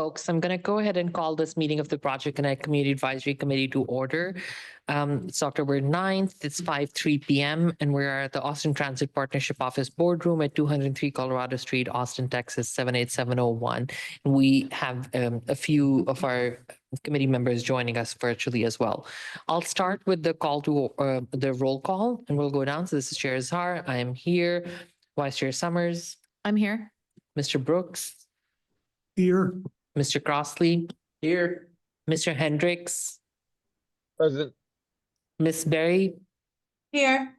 Folks, I'm going to go ahead and call this meeting of the Project Connect Community Advisory Committee to order. It's October 9th, it's 5:03 p.m. and we're at the Austin Transit Partnership Office Boardroom at 203 Colorado Street, Austin, Texas, 78701. We have a few of our committee members joining us virtually as well. I'll start with the call to the roll call and we'll go down. So this is Chair Azhar. I am here. Vice Chair Summers. I'm here. Mr. Brooks. Here. Mr. Crossley. Here. Mr. Hendricks. Present. Miss Berry. Here.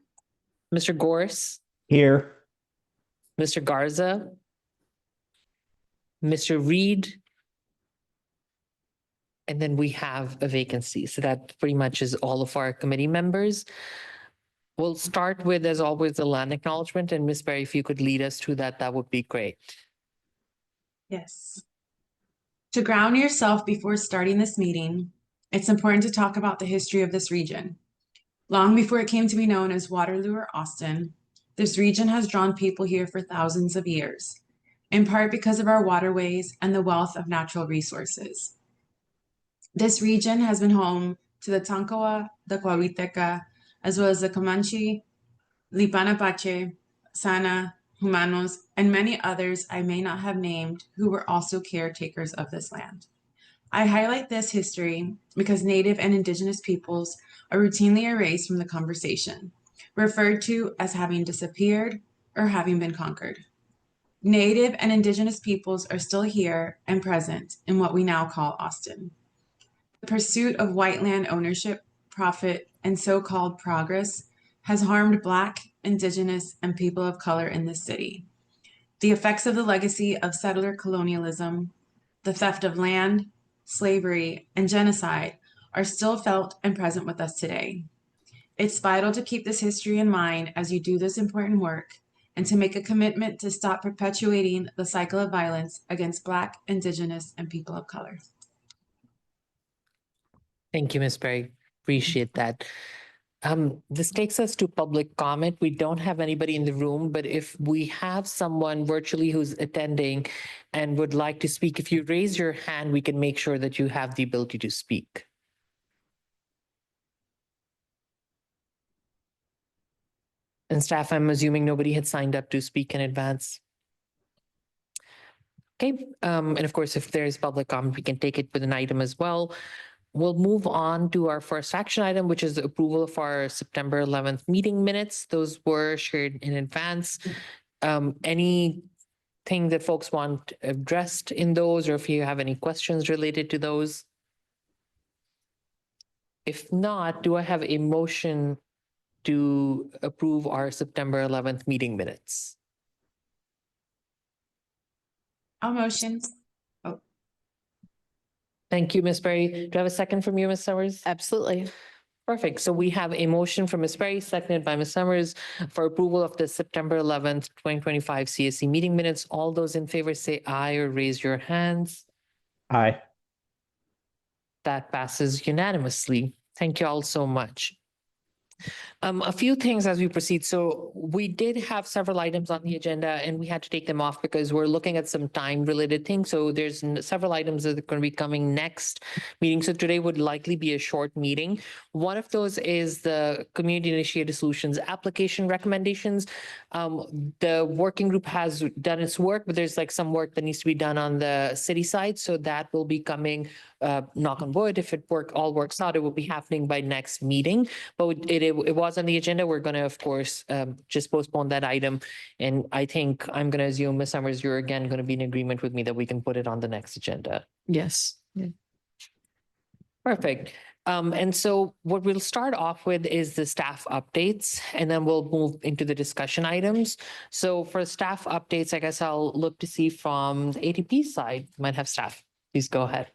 Mr. Gorse. Here. Mr. Garza. Mr. Reed. And then we have a vacancy. So that pretty much is all of our committee members. We'll start with, as always, the land acknowledgement. And Miss Berry, if you could lead us through that, that would be great. Yes. To ground yourself before starting this meeting, it's important to talk about the history of this region. Long before it came to be known as Waterloo or Austin, this region has drawn people here for thousands of years, in part because of our waterways and the wealth of natural resources. This region has been home to the Tankawa, the Coahuiteca, as well as the Comanche, Lipanapache, Sana, Humanos, and many others I may not have named who were also caretakers of this land. I highlight this history because Native and Indigenous peoples are routinely erased from the conversation, referred to as having disappeared or having been conquered. Native and Indigenous peoples are still here and present in what we now call Austin. The pursuit of white land ownership, profit, and so-called progress has harmed Black, Indigenous, and people of color in this city. The effects of the legacy of settler colonialism, the theft of land, slavery, and genocide are still felt and present with us today. It's vital to keep this history in mind as you do this important work and to make a commitment to stop perpetuating the cycle of violence against Black, Indigenous, and people of color. Thank you, Ms. Berry. Appreciate that. This takes us to public comment. We don't have anybody in the room, but if we have someone virtually who's attending and would like to speak, if you raise your hand, we can make sure that you have the ability to speak. And staff, I'm assuming nobody had signed up to speak in advance. Okay, and of course, if there's public comment, we can take it with an item as well. We'll move on to our first action item, which is the approval of our September 11th meeting minutes. Those were shared in advance. Anything that folks want addressed in those, or if you have any questions related to those? If not, do I have a motion to approve our September 11th meeting minutes? I'll motion. Thank you, Ms. Berry. Do I have a second from you, Ms. Summers? Absolutely. Perfect. So we have a motion from Ms. Berry, seconded by Ms. Summers for approval of the September 11th, 2025 CSC meeting minutes. All those in favor say aye or raise your hands. Aye. That passes unanimously. Thank you all so much. A few things as we proceed. So we did have several items on the agenda and we had to take them off because we're looking at some time related things. So there's several items that are going to be coming next meeting. So today would likely be a short meeting. One of those is the community initiated solutions application recommendations. The working group has done its work, but there's like some work that needs to be done on the city side. So that will be coming, knock on wood, if it all works out, it will be happening by next meeting. But it was on the agenda. We're going to, of course, just postpone that item. And I think I'm going to assume, Ms. Summers, you're again going to be in agreement with me that we can put it on the next agenda. Yes. Yeah. Perfect. And so what we'll start off with is the staff updates, and then we'll move into the discussion items. So for staff updates, I guess I'll look to see from the ATP side, might have staff. Please go ahead.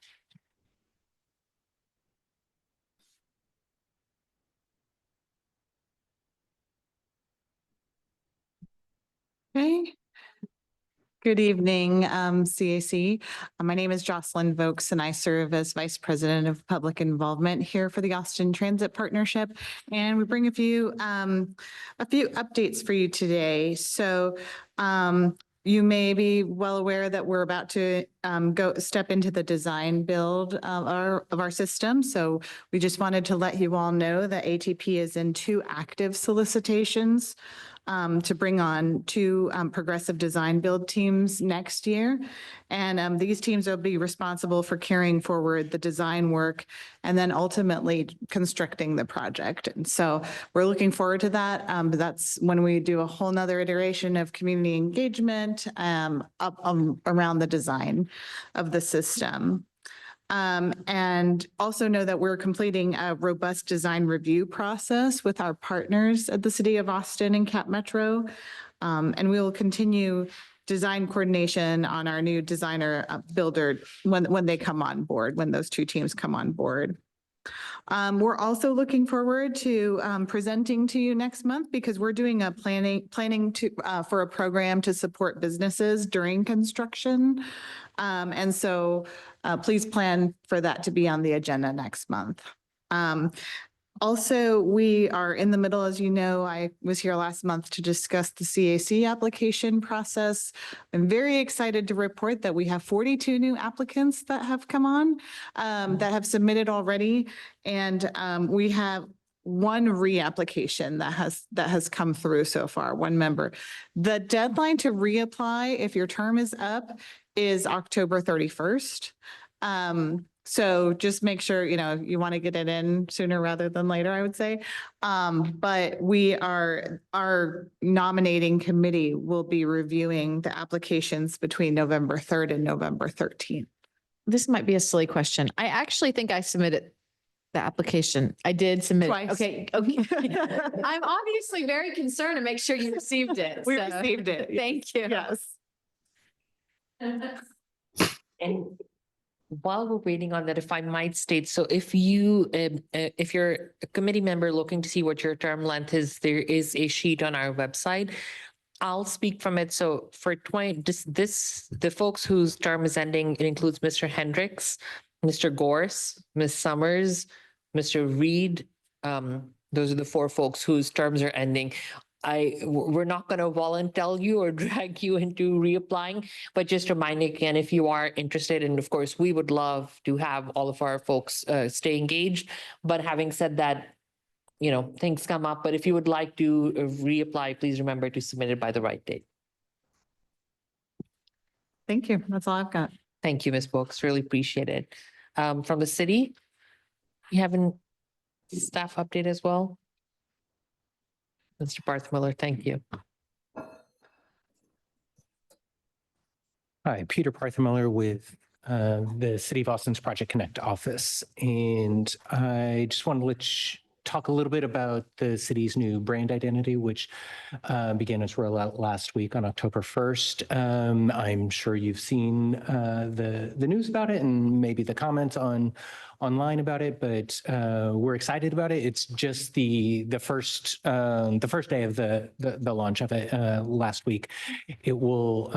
Okay. Good evening, CAC. My name is Jocelyn Vokes and I serve as Vice President of Public Involvement here for the Austin Transit Partnership. And we bring a few updates for you today. So You may be well aware that we're about to step into the design build of our system. So we just wanted to let you all know that ATP is in 2 active solicitations to bring on 2 progressive design build teams next year. And these teams will be responsible for carrying forward the design work and then ultimately constructing the project. And so we're looking forward to that. But that's when we do a whole nother iteration of community engagement around the design of the system. And also know that we're completing a robust design review process with our partners at the City of Austin and Cap Metro. And we will continue design coordination on our new designer builder when they come on board, when those 2 teams come on board. We're also looking forward to presenting to you next month because we're doing a planning for a program to support businesses during construction. And so please plan for that to be on the agenda next month. Also, we are in the middle, as you know, I was here last month to discuss the CAC application process. I'm very excited to report that we have 42 new applicants that have come on, that have submitted already. And we have 1 reapplication that has come through so far, 1 member. The deadline to reapply, if your term is up, is October 31st. So just make sure, you want to get it in sooner rather than later, I would say. But our nominating committee will be reviewing the applications between November 3rd and November 13th. This might be a silly question. I actually think I submitted the application. I did submit. Twice. Okay. I'm obviously very concerned to make sure you received it. We so received it. Thank you. Yes. And while we're waiting on that, if I might state, so if you're a committee member looking to see what your term length is, there is a sheet on our website. I'll speak from it. So for the folks whose term is ending, it includes Mr. Hendricks, Mr. Gorse, Ms. Summers, Mr. Reed. Those are the 4 folks whose terms are ending. We're not going to volunteer you or drag you into reapplying, but just reminding again, if you are interested, and of course, we would love to have all of our folks stay engaged. But having said that, things come up, but if you would like to reapply, please remember to submit it by the right date. Thank you. That's all I've got. Thank you, Ms. Brooks. Really appreciate it. From the city, you have a staff update as well? Mr. Barthmiller, thank you. Hi, Peter Barthmiller with the City of Austin's Project Connect office. And I just wanted to talk a little bit about the city's new brand identity, which began its rollout last week on October 1st. I'm sure you've seen the news about it and maybe the comments online about it, but we're excited about it. It's just the first day of the launch of it last week. It will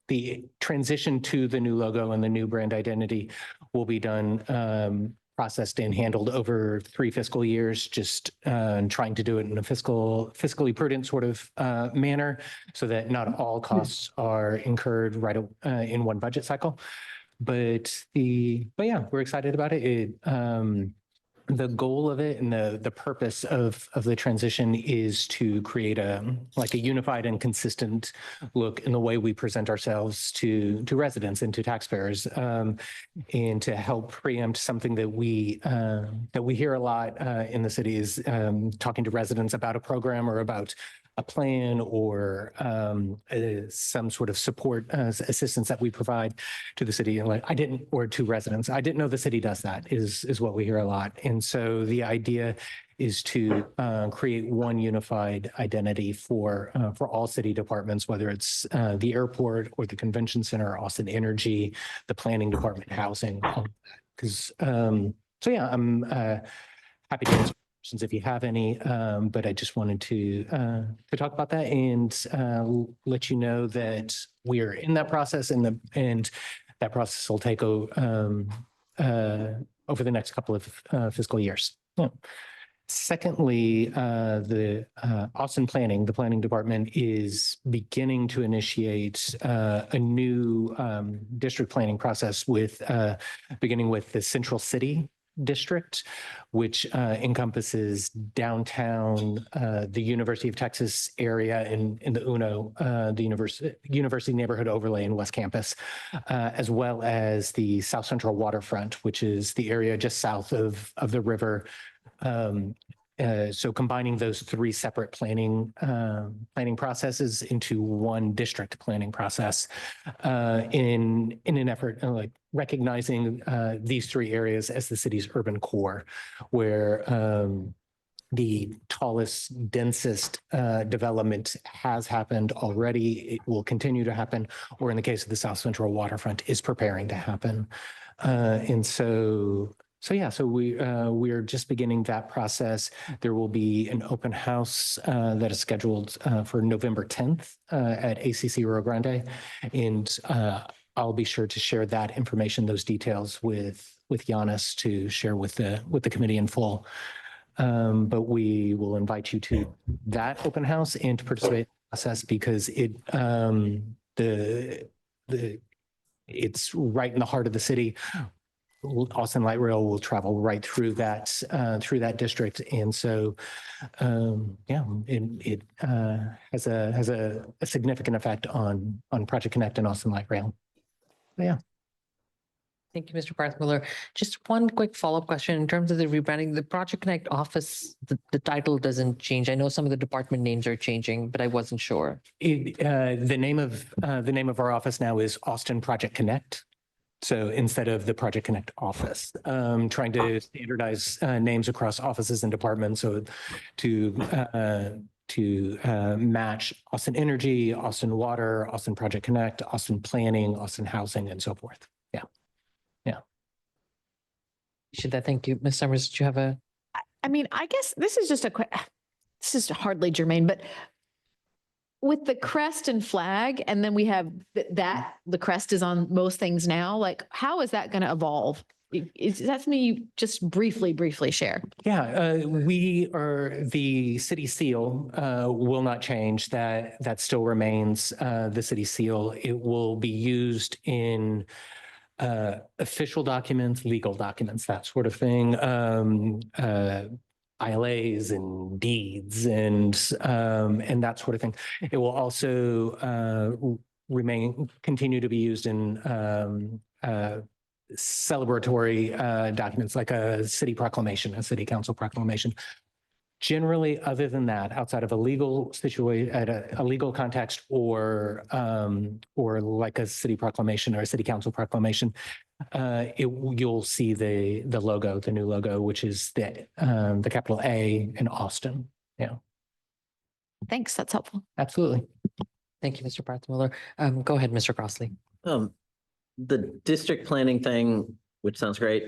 the transition to the new logo and the new brand identity will be done processed and handled over 3 fiscal years, just trying to do it in a fiscally prudent sort of manner so that not all costs are incurred right in one budget cycle. But yeah, we're excited about it. The goal of it and the purpose of the transition is to create a unified and consistent look in the way we present ourselves to residents and to taxpayers, and to help preempt something that we hear a lot in the city is talking to residents about a program or about a plan or some sort of support assistance that we provide to the city, or to residents. I didn't know the city does that is what we hear a lot. And so the idea is to create one unified identity for all city departments, whether it's the airport or the convention center, Austin Energy, the planning department, housing, all of that. Because so yeah, I'm happy to answer questions if you have any, but I just wanted to talk about that and let you know that we are in that process, and that process will take over the next couple of fiscal years. Yeah. Secondly, the Austin Planning, the Planning Department is beginning to initiate a new district planning process with beginning with the Central City District, which encompasses downtown, the University of Texas area in the UNO, the University Neighborhood Overlay in West Campus, as well as the South Central Waterfront, which is the area just south of the river. So combining those three separate planning processes into one district planning process in an effort like recognizing these three areas as the city's urban core, where the tallest, densest development has happened already. It will continue to happen, or in the case of the South Central Waterfront, is preparing to happen. And so we're just beginning that process. There will be an open house that is scheduled for November 10th at ACC Rio Grande, and I'll be sure to share that information, those details with Giannis to share with the committee in full. But we will invite you to that open house and to participate in the process because it's right in the heart of the city. Austin Light Rail will travel right through that district, and so it has a significant effect on Project Connect and Austin Light Rail. Yeah. Thank you, Mr. Barthmiller. Just one quick follow-up question in terms of the rebranding, the Project Connect office, the title doesn't change. I know some of the department names are changing, but I wasn't sure. The name of our office now is Austin Project Connect. So instead of the Project Connect office, trying to standardize names across offices and departments so to match Austin Energy, Austin Water, Austin Project Connect, Austin Planning, Austin Housing, and so forth. Yeah. Should I thank you, Ms. Summers? Did you have a? I mean, I guess this is just this is hardly germane, but with the crest and flag, and then we have the crest is on most things now, like how is that going to evolve? Is that something you just briefly share? Yeah, the city seal will not change. That still remains the city seal. It will be used in official documents, legal documents, that sort of thing. ILAs and deeds and that sort of thing. It will also continue to be used in celebratory documents like a city proclamation, a city council proclamation. Generally, other than that, outside of a legal situation, at a legal context, or like a city proclamation or a city council proclamation, you'll see the logo, the new logo, which is the capital A in Austin. Yeah. Thanks. That's helpful. Absolutely. Thank you, Mr. Barthmiller. Go ahead, Mr. Crossley. The district planning thing, which sounds great.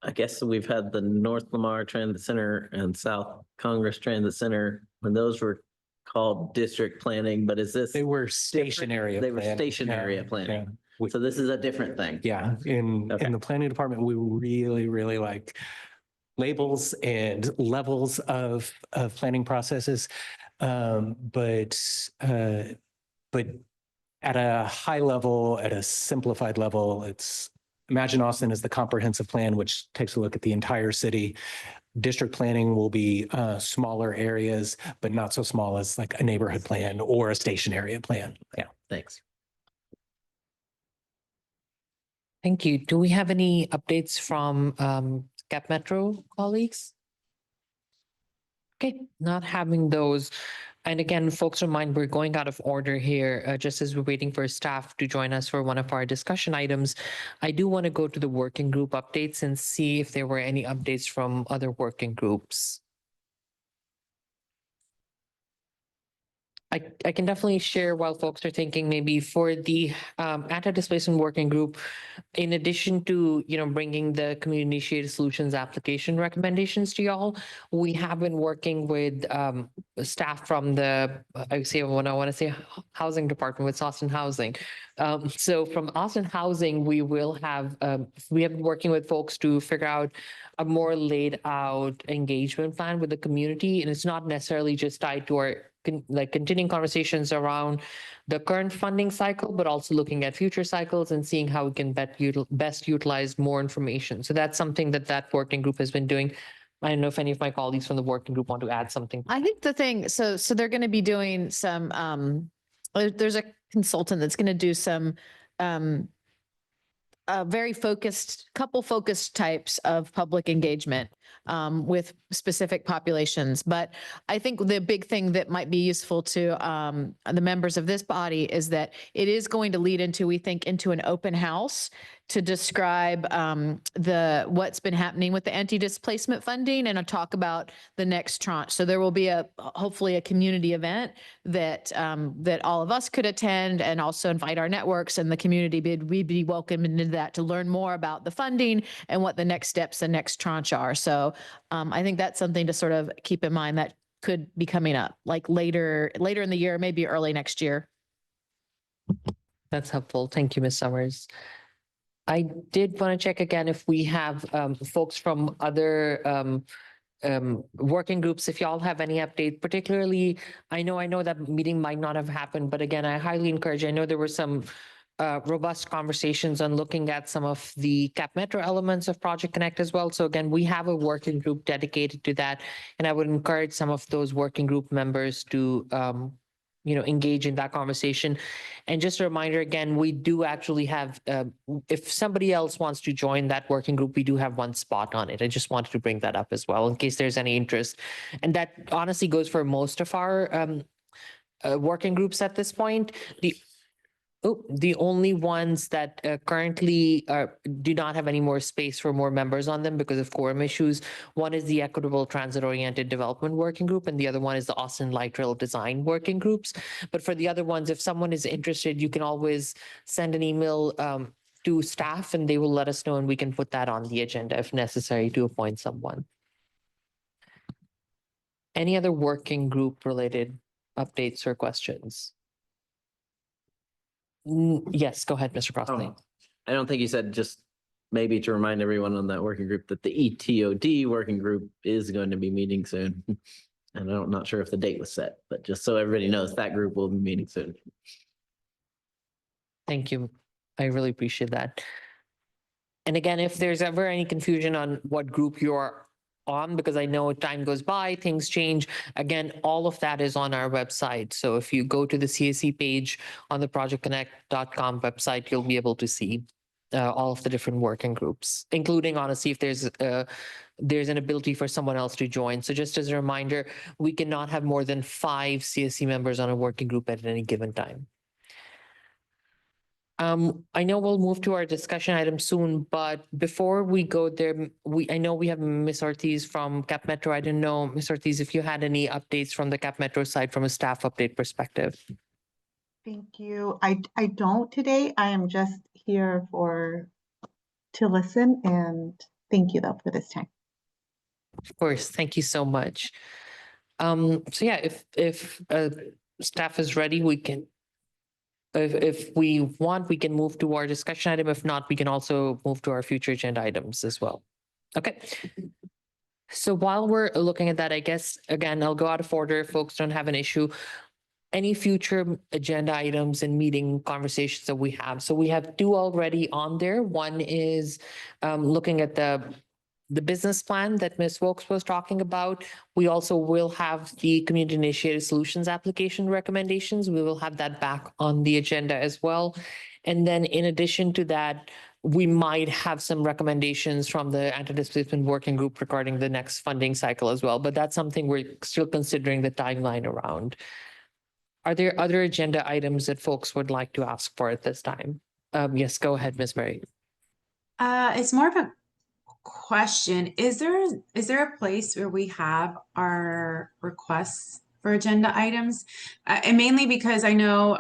I guess we've had the North Lamar Transit Center and South Congress Transit Center when those were called district planning, but is this? They were station area. They were station area planning. Yeah. So this is a different thing. Yeah. In the planning department, we really like labels and levels of planning processes. But at a high level, at a simplified level, imagine Austin as the comprehensive plan, which takes a look at the entire city. District planning will be smaller areas, but not so small as like a neighborhood plan or a station area plan. Yeah. Thanks. Thank you. Do we have any updates from Cap Metro colleagues? Okay, not having those. And again, folks, remind we're going out of order here, just as we're waiting for staff to join us for one of our discussion items. I do want to go to the working group updates and see if there were any updates from other working groups. I can definitely share while folks are thinking maybe for the anti-displacement working group, in addition to, bringing the community initiated solutions application recommendations to y'all, we have been working with staff from the, I want to say housing department with Austin Housing. So from Austin Housing, we have been working with folks to figure out a more laid out engagement plan with the community. And it's not necessarily just tied to our continuing conversations around the current funding cycle, but also looking at future cycles and seeing how we can best utilize more information. So that's something that working group has been doing. I don't know if any of my colleagues from the working group want to add something. I think the thing, so they're going to be doing some, there's a consultant that's going to do some, very couple focused types of public engagement with specific populations. But I think the big thing that might be useful to the members of this body is that it is going to lead into, we think, into an open house to describe what's been happening with the anti-displacement funding and a talk about the next tranche. So there will be hopefully a community event that that all of us could attend, and also invite our networks and the community. We'd be welcome into that to learn more about the funding and what the next steps and next tranche are. So I think that's something to sort of keep in mind that could be coming up like later in the year, maybe early next year. That's helpful. Thank you, Ms. Summers. I did want to check again if we have folks from other working groups, if y'all have any update, particularly, I know that meeting might not have happened, but again, I highly encourage, I know there were some robust conversations on looking at some of the Cap Metro elements of Project Connect as well. So again, we have a working group dedicated to that. And I would encourage some of those working group members to engage in that conversation. And just a reminder, again, we do actually have, if somebody else wants to join that working group, we do have one spot on it. I just wanted to bring that up as well in case there's any interest. And that honestly goes for most of our working groups at this point. The only ones that currently do not have any more space for more members on them because of quorum issues. One is the Equitable Transit-Oriented Development Working Group, and the other one is the Austin Light Rail Design Working Groups. But for the other ones, if someone is interested, you can always send an email to staff and they will let us know, and we can put that on the agenda if necessary to appoint someone. Any other working group related updates or questions? Yes, go ahead, Mr. Crossley. Oh, I don't think you said, just maybe to remind everyone on that working group that the ETOD working group is going to be meeting soon. And I'm not sure if the date was set, but just so everybody knows, that group will be meeting soon. Thank you. I really appreciate that. And again, if there's ever any confusion on what group you're on, because I know time goes by, things change. Again, all of that is on our website. So if you go to the CAC page on the projectconnect.com website, you'll be able to see all of the different working groups, including honestly, if there's an ability for someone else to join. So just as a reminder, we cannot have more than 5 CAC members on a working group at any given time. I know we'll move to our discussion item soon, but before we go there, I know we have Ms. Ortiz from Cap Metro. I didn't know, Ms. Ortiz, if you had any updates from the Cap Metro side from a staff update perspective. Thank you. I don't today. I am just here to listen, and thank you though for this time. Of course, thank you so much. So yeah, if staff is ready, we can. If we want, we can move to our discussion item. If not, we can also move to our future agenda items as well. Okay. So while we're looking at that, I guess, again, I'll go out of order if folks don't have an issue. Any future agenda items and meeting conversations that we have. So we have 2 already on there. One is looking at the business plan that Ms. Wilkes was talking about. We also will have the community initiated solutions application recommendations. We will have that back on the agenda as well. And then in addition to that, we might have some recommendations from the anti-displacement working group regarding the next funding cycle as well. But that's something we're still considering the timeline around. Are there other agenda items that folks would like to ask for at this time? Yes, go ahead, Ms. Murray. It's more of a question. Is there a place where we have our requests for for agenda items. And mainly because I know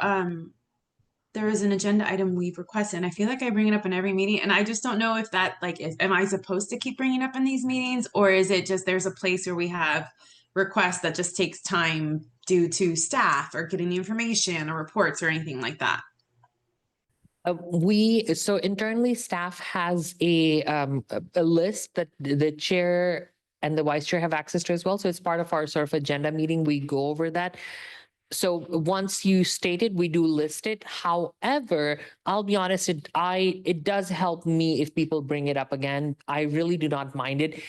there is an agenda item we've requested, and I feel like I bring it up in every meeting, and I just don't know if that like am I supposed to keep bringing it up in these meetings, or is it just there's a place where we have requests that just takes time due to staff or getting the information or reports or anything like that? So internally, staff has a list that the chair and the vice chair have access to as well. So it's part of our sort of agenda meeting. We go over that. So once you state it, we do list it. However, I'll be honest, it does help me if people bring it up again. I really do not mind it.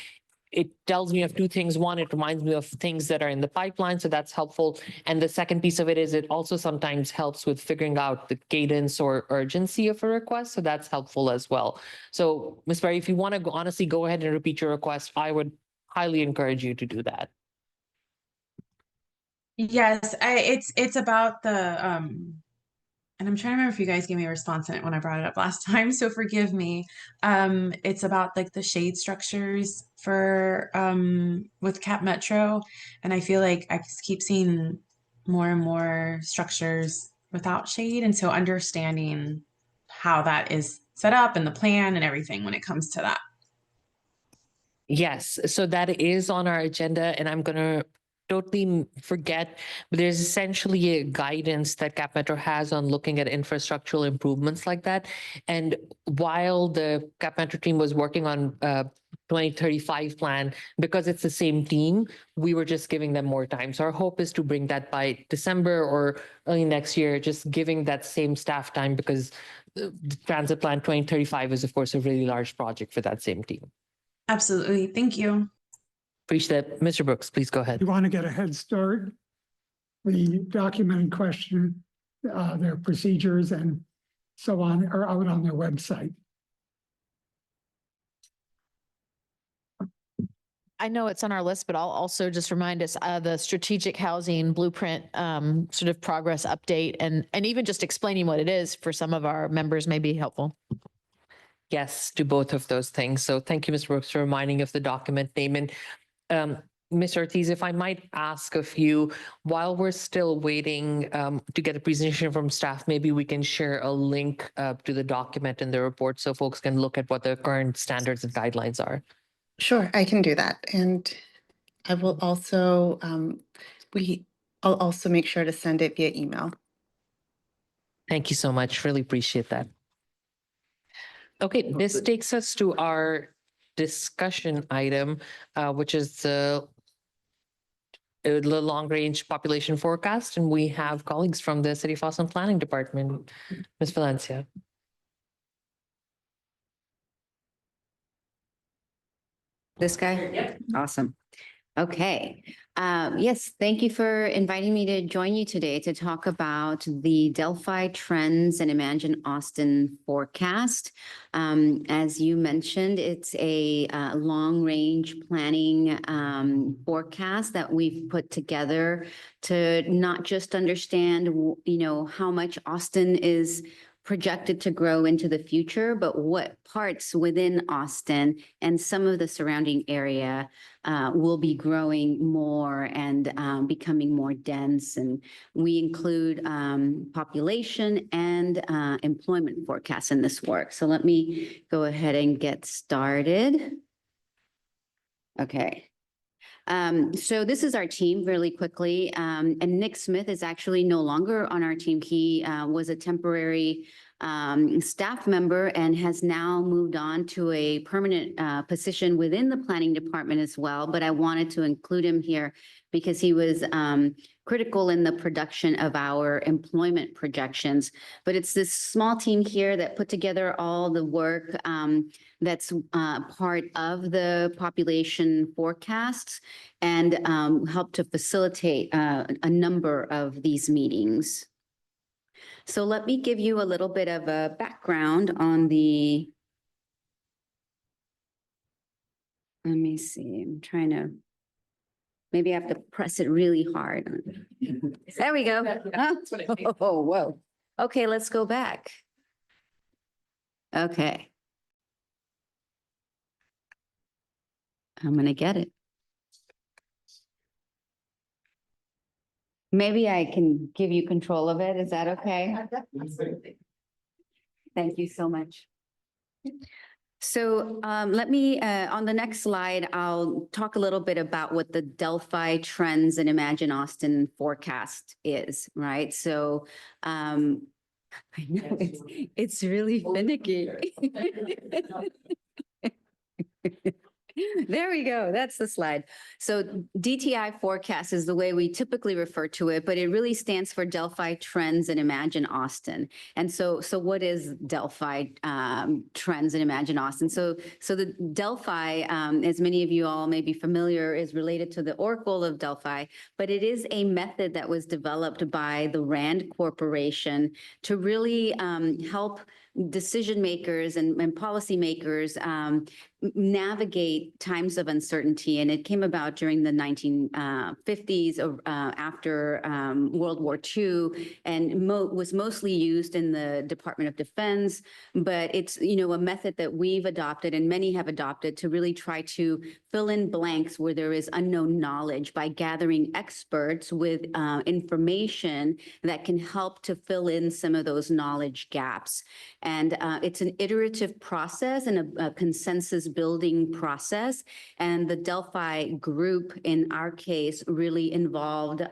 It tells me of two things. One, it reminds me of things that are in the pipeline, so that's helpful. And the second piece of it is it also sometimes helps with figuring out the cadence or urgency of a request, so that's helpful as well. So, Ms. Berry, if you want to honestly go ahead and repeat your request, I would highly encourage you to do that. Yes, it's about the and I'm trying to remember if you guys gave me a response on it when I brought it up last time, so forgive me. It's about like the shade structures for with Cap Metro, and I feel like I just keep seeing more and more structures without shade, and so understanding how that is set up and the plan and everything when it comes to that. Yes, so that is on our agenda, and I'm gonna totally forget, but there's essentially a guidance that Cap Metro has on looking at infrastructural improvements like that. And while the Cap Metro team was working on 2035 plan, because it's the same team, we were just giving them more time. So our hope is to bring that by December or early next year, just giving that same staff time, because the Transit Plan 2035 is of course a really large project for that same team. Absolutely, thank you. Appreciate that. Mr. Brooks, please go ahead. You want to get a head start, the document in question, their procedures and so on are out on their website. I know it's on our list, but I'll also just remind us the strategic housing blueprint sort of progress update and even just explaining what it is for some of our members may be helpful. Yes, to both of those things. So thank you, Ms. Brooks, for reminding of the document name. And Ms. Ortiz, if I might ask of you, while we're still waiting to get a presentation from staff, maybe we can share a link to the document in the report so folks can look at what the current standards and guidelines are. Sure, I can do that. And I will also, I'll also make sure to send it via email. Thank you so much. Really appreciate that. Okay, this takes us to our discussion item, which is the long-range population forecast, and we have colleagues from the City of Austin Planning Department. Ms. Valencia. This guy? Yep. Awesome. Okay. Yes, thank you for inviting me to join you today to talk about the Delphi Trends and Imagine Austin forecast. As you mentioned, it's a long-range planning forecast that we've put together to not just understand, how much Austin is projected to grow into the future, but what parts within Austin and some of the surrounding area will be growing more and becoming more dense. And we include population and employment forecasts in this work. So let me go ahead and get started. Okay. So this is our team really quickly. And Nick Smith is actually no longer on our team. He was a temporary staff member and has now moved on to a permanent position within the planning department as well. But I wanted to include him here because he was critical in the production of our employment projections. But it's this small team here that put together all the work that's part of the population forecasts and help to facilitate a number of these meetings. So let me give you a little bit of a background on the, let me see, I'm trying to, maybe I have to press it really hard. There we go. Oh, whoa. Okay, let's go back. Okay. I'm gonna get it. Maybe I can give you control of it. Is that okay? Thank you so much. So let me, on the next slide, I'll talk a little bit about what the Delphi Trends and Imagine Austin forecast is, right? So I know it's really finicky. There we go. That's the slide. So DTI forecast is the way we typically refer to it, but it really stands for Delphi Trends and Imagine Austin. And so what is Delphi Trends and Imagine Austin? So the Delphi, as many of you all may be familiar, is related to the Oracle of Delphi, but it is a method that was developed by the RAND Corporation to really help decision makers and policymakers navigate times of uncertainty. And it came about during the 1950s after World War II, and was mostly used in the Department of Defense. But it's, a method that we've adopted and many have adopted to really try to fill in blanks where there is unknown knowledge by gathering experts with information that can help to fill in some of those knowledge gaps. And it's an iterative process and a consensus building process. And the Delphi group, in our case, really involved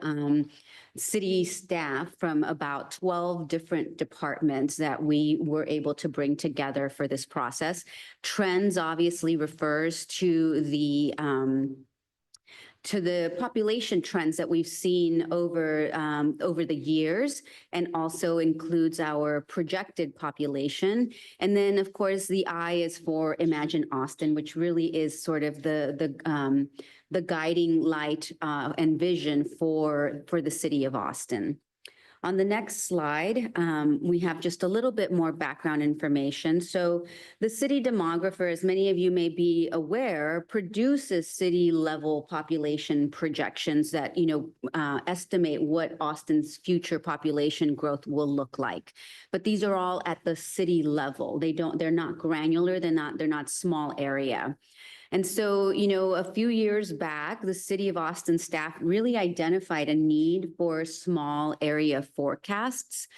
city staff from about 12 different departments that we were able to bring together for this process. Trends obviously refers to the population trends that we've seen over the years, and also includes our projected population. And then, of course, the I is for Imagine Austin, which really is sort of the guiding light and vision for the city of Austin. On the next slide, we have just a little bit more background information. So the city demographer, as many of you may be aware, produces city level population projections that, estimate what Austin's future population growth will look like. But these are all at the city level. They're not granular, they're not small area. And so, a few years back, the City of Austin staff really identified a need for small area forecasts.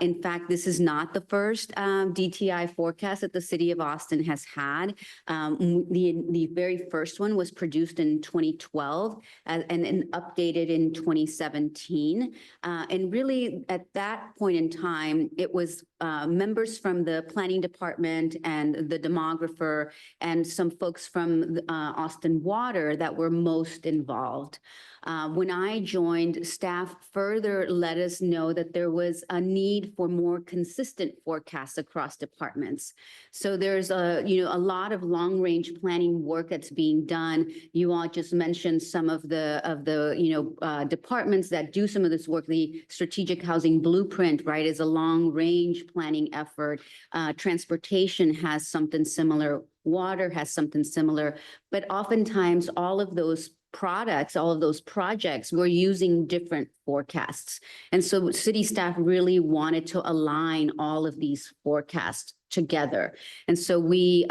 In fact, this is not the first DTI forecast that the City of Austin has had. The very first one was produced in 2012 and updated in 2017. And really, at that point in time, it was members from the planning department and the demographer and some folks from Austin Water that were most involved. When I joined, staff further let us know that there was a need for more consistent forecasts across departments. So there's a lot of long range planning work that's being done. You all just mentioned some of the departments that do some of this work. The Strategic Housing Blueprint, right, is a long range planning effort. Transportation has something similar. Water has something similar, but oftentimes all of those products, all of those projects were using different forecasts. And so city staff really wanted to align all of these forecasts together. And so we,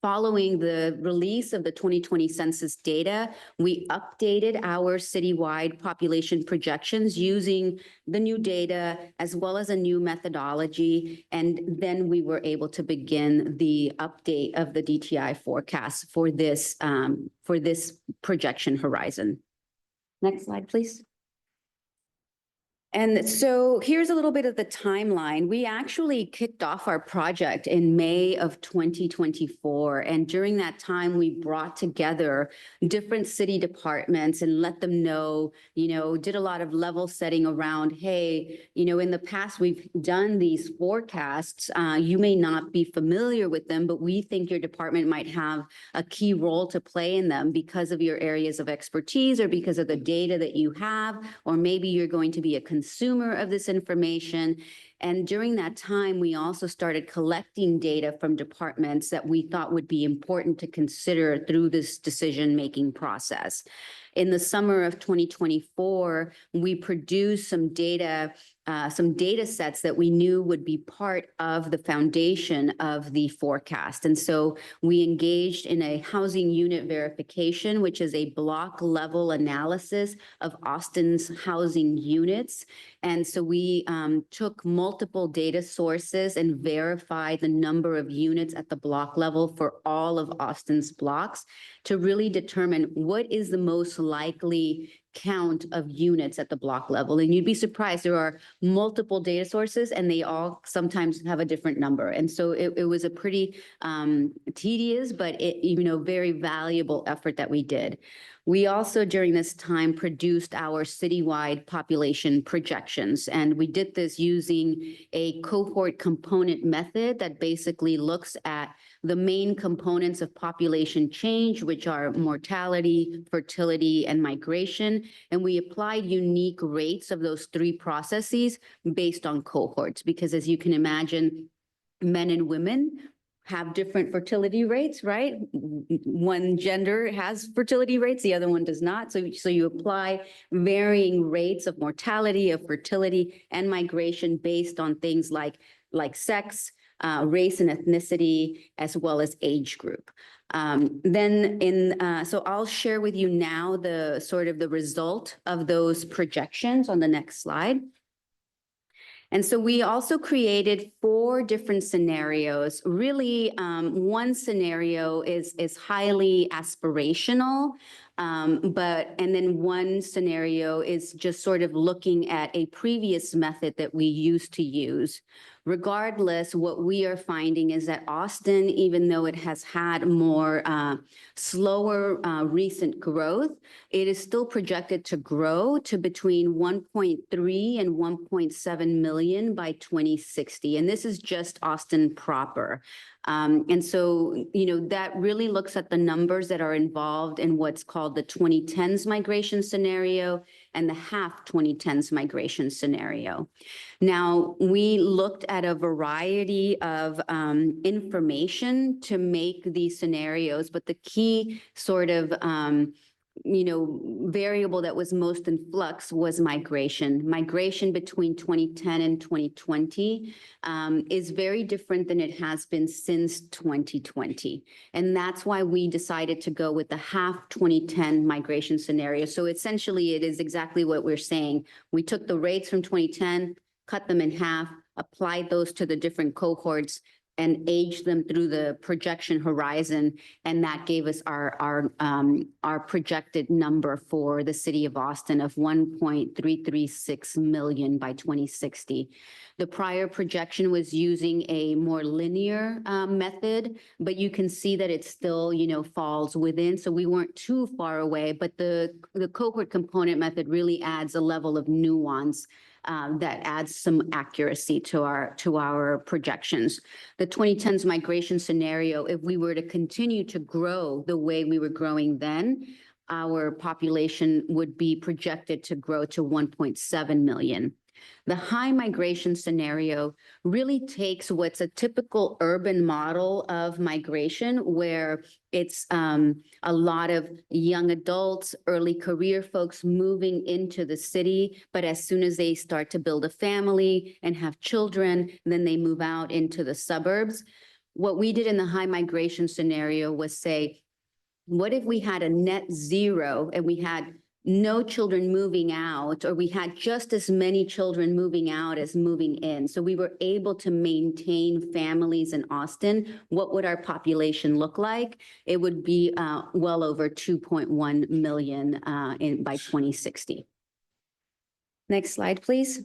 following the release of the 2020 census data, we updated our citywide population projections using the new data as well as a new methodology. And then we were able to begin the update of the DTI forecast for this projection horizon. Next slide, please. And so here's a little bit of the timeline. We actually kicked off our project in May of 2024. And during that time, we brought together different city departments and let them know, did a lot of level setting around, hey, in the past, we've done these forecasts. You may not be familiar with them, but we think your department might have a key role to play in them because of your areas of expertise or because of the data that you have, or maybe you're going to be a consumer of this information. And during that time, we also started collecting data from departments that we thought would be important to consider through this decision-making process. In the summer of 2024, we produced some data sets that we knew would be part of the foundation of the forecast. And so we engaged in a housing unit verification, which is a block level analysis of Austin's housing units. And so we took multiple data sources and verified the number of units at the block level for all of Austin's blocks to really determine what is the most likely count of units at the block level. And you'd be surprised, there are multiple data sources and they all sometimes have a different number. And so it was a pretty tedious, but very valuable effort that we did. We also, during this time, produced our citywide population projections, and we did this using a cohort component method that basically looks at the main components of population change, which are mortality, fertility, and migration. And we applied unique rates of those three processes based on cohorts, because as you can imagine, men and women have different fertility rates, right? One gender has fertility rates, the other one does not. So you apply varying rates of mortality, of fertility, and migration based on things like sex, race and ethnicity, as well as age group. So I'll share with you now the sort of the result of those projections on the next slide. And so we also created 4 different scenarios. Really, one scenario is highly aspirational, and then one scenario is just sort of looking at a previous method that we used to use. Regardless, what we are finding is that Austin, even though it has had more slower recent growth, it is still projected to grow to between 1.3 and 1.7 million by 2060. And this is just Austin proper. And so, that really looks at the numbers that are involved in what's called the 2010s migration scenario and the half 2010s migration scenario. Now, we looked at a variety of information to make these scenarios, but the key sort of variable that was most in flux was migration. Migration between 2010 and 2020 is very different than it has been since 2020. And that's why we decided to go with the half 2010 migration scenario. So essentially, it is exactly what we're saying. We took the rates from 2010, cut them in half, applied those to the different cohorts, and aged them through the projection horizon, and that gave us our projected number for the city of Austin of 1.336 million by 2060. The prior projection was using a more linear method, but you can see that it still, falls within. So we weren't too far away, but the cohort component method really adds a level of nuance that adds some accuracy to our projections. The 2010s migration scenario, if we were to continue to grow the way we were growing then, our population would be projected to grow to 1.7 million. The high migration scenario really takes what's a typical urban model of migration, where it's a lot of young adults, early career folks moving into the city, but as soon as they start to build a family and have children, then they move out into the suburbs. What we did in the high migration scenario was say, what if we had a net zero and we had no children moving out, or we had just as many children moving out as moving in? So we were able to maintain families in Austin. What would our population look like? It would be well over 2.1 million by 2060. Next slide, please.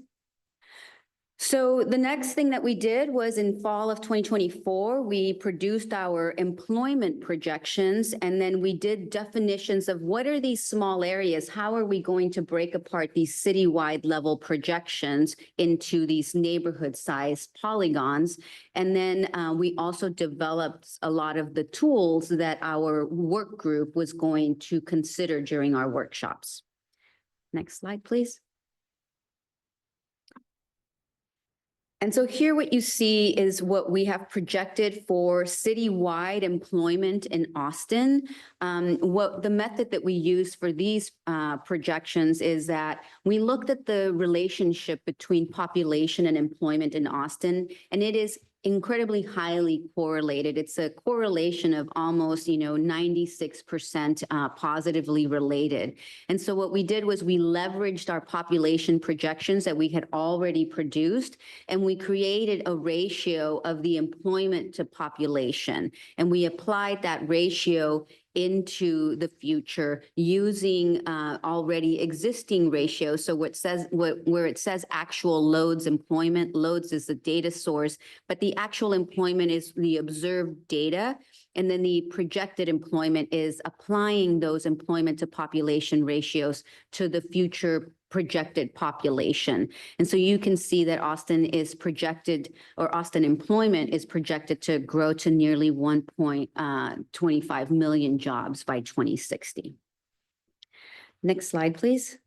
So the next thing that we did was in fall of 2024, we produced our employment projections, and then we did definitions of what are these small areas? How are we going to break apart these citywide level projections into these neighborhood size polygons? And then we also developed a lot of the tools that our work group was going to consider during our workshops. Next slide, please. And so here what you see is what we have projected for citywide employment in Austin. What the method that we use for these projections is that we looked at the relationship between population and employment in Austin, and it is incredibly highly correlated. It's a correlation of almost, 96% positively related. And so what we did was we leveraged our population projections that we had already produced, and we created a ratio of the employment to population. And we applied that ratio into the future using already existing ratios. So where it says actual loads employment, loads is the data source, but the actual employment is the observed data. And then the projected employment is applying those employment to population ratios to the future projected population. And so you can see that Austin employment is projected to grow to nearly 1.25 million jobs by 2060. Next slide, please.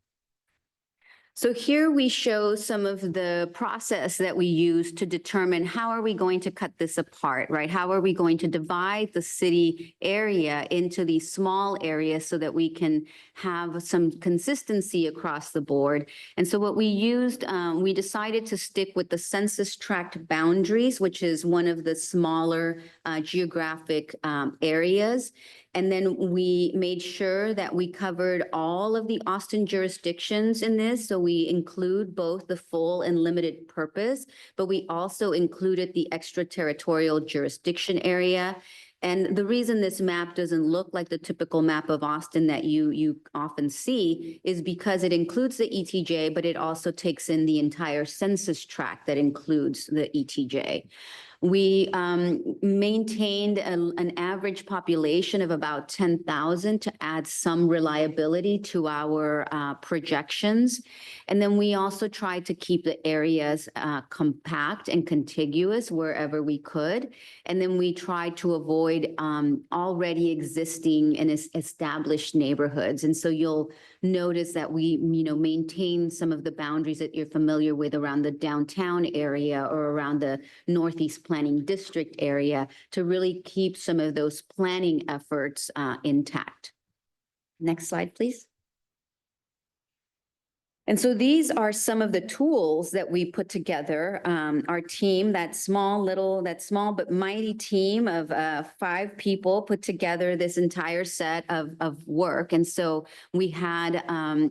So here we show some of the process that we use to determine how are we going to cut this apart, right? How are we going to divide the city area into these small areas so that we can have some consistency across the board? And so what we used, we decided to stick with the census tract boundaries, which is one of the smaller geographic areas. And then we made sure that we covered all of the Austin jurisdictions in this. So we include both the full and limited purpose, but we also included the extraterritorial jurisdiction area. And the reason this map doesn't look like the typical map of Austin that you often see is because it includes the ETJ, but it also takes in the entire census tract that includes the ETJ. We maintained an average population of about 10,000 to add some reliability to our projections. And then we also tried to keep the areas compact and contiguous wherever we could. And then we tried to avoid already existing and established neighborhoods. And so you'll notice that we, maintain some of the boundaries that you're familiar with around the downtown area or around the Northeast Planning District area to really keep some of those planning efforts intact. Next slide, please. And so these are some of the tools that we put together. Our team, that small but mighty team of 5 people put together this entire set of work. And so we had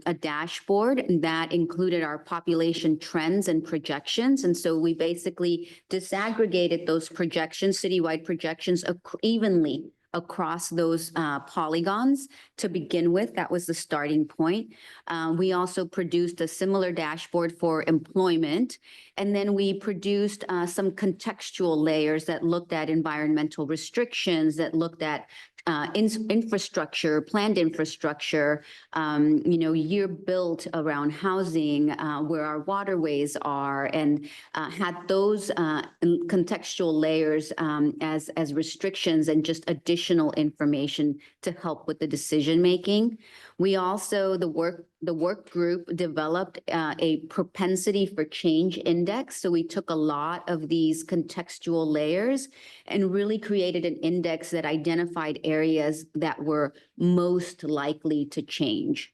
a dashboard that included our population trends and projections. And so we basically disaggregated those projections, citywide projections, evenly across those polygons to begin with. That was the starting point. We also produced a similar dashboard for employment. And then we produced some contextual layers that looked at environmental restrictions, that looked at infrastructure, planned infrastructure, year built around housing, where our waterways are, and had those contextual layers as restrictions and just additional information to help with the decision making. We also, the work group developed a propensity for change index. So we took a lot of these contextual layers and really created an index that identified areas that were most likely to change.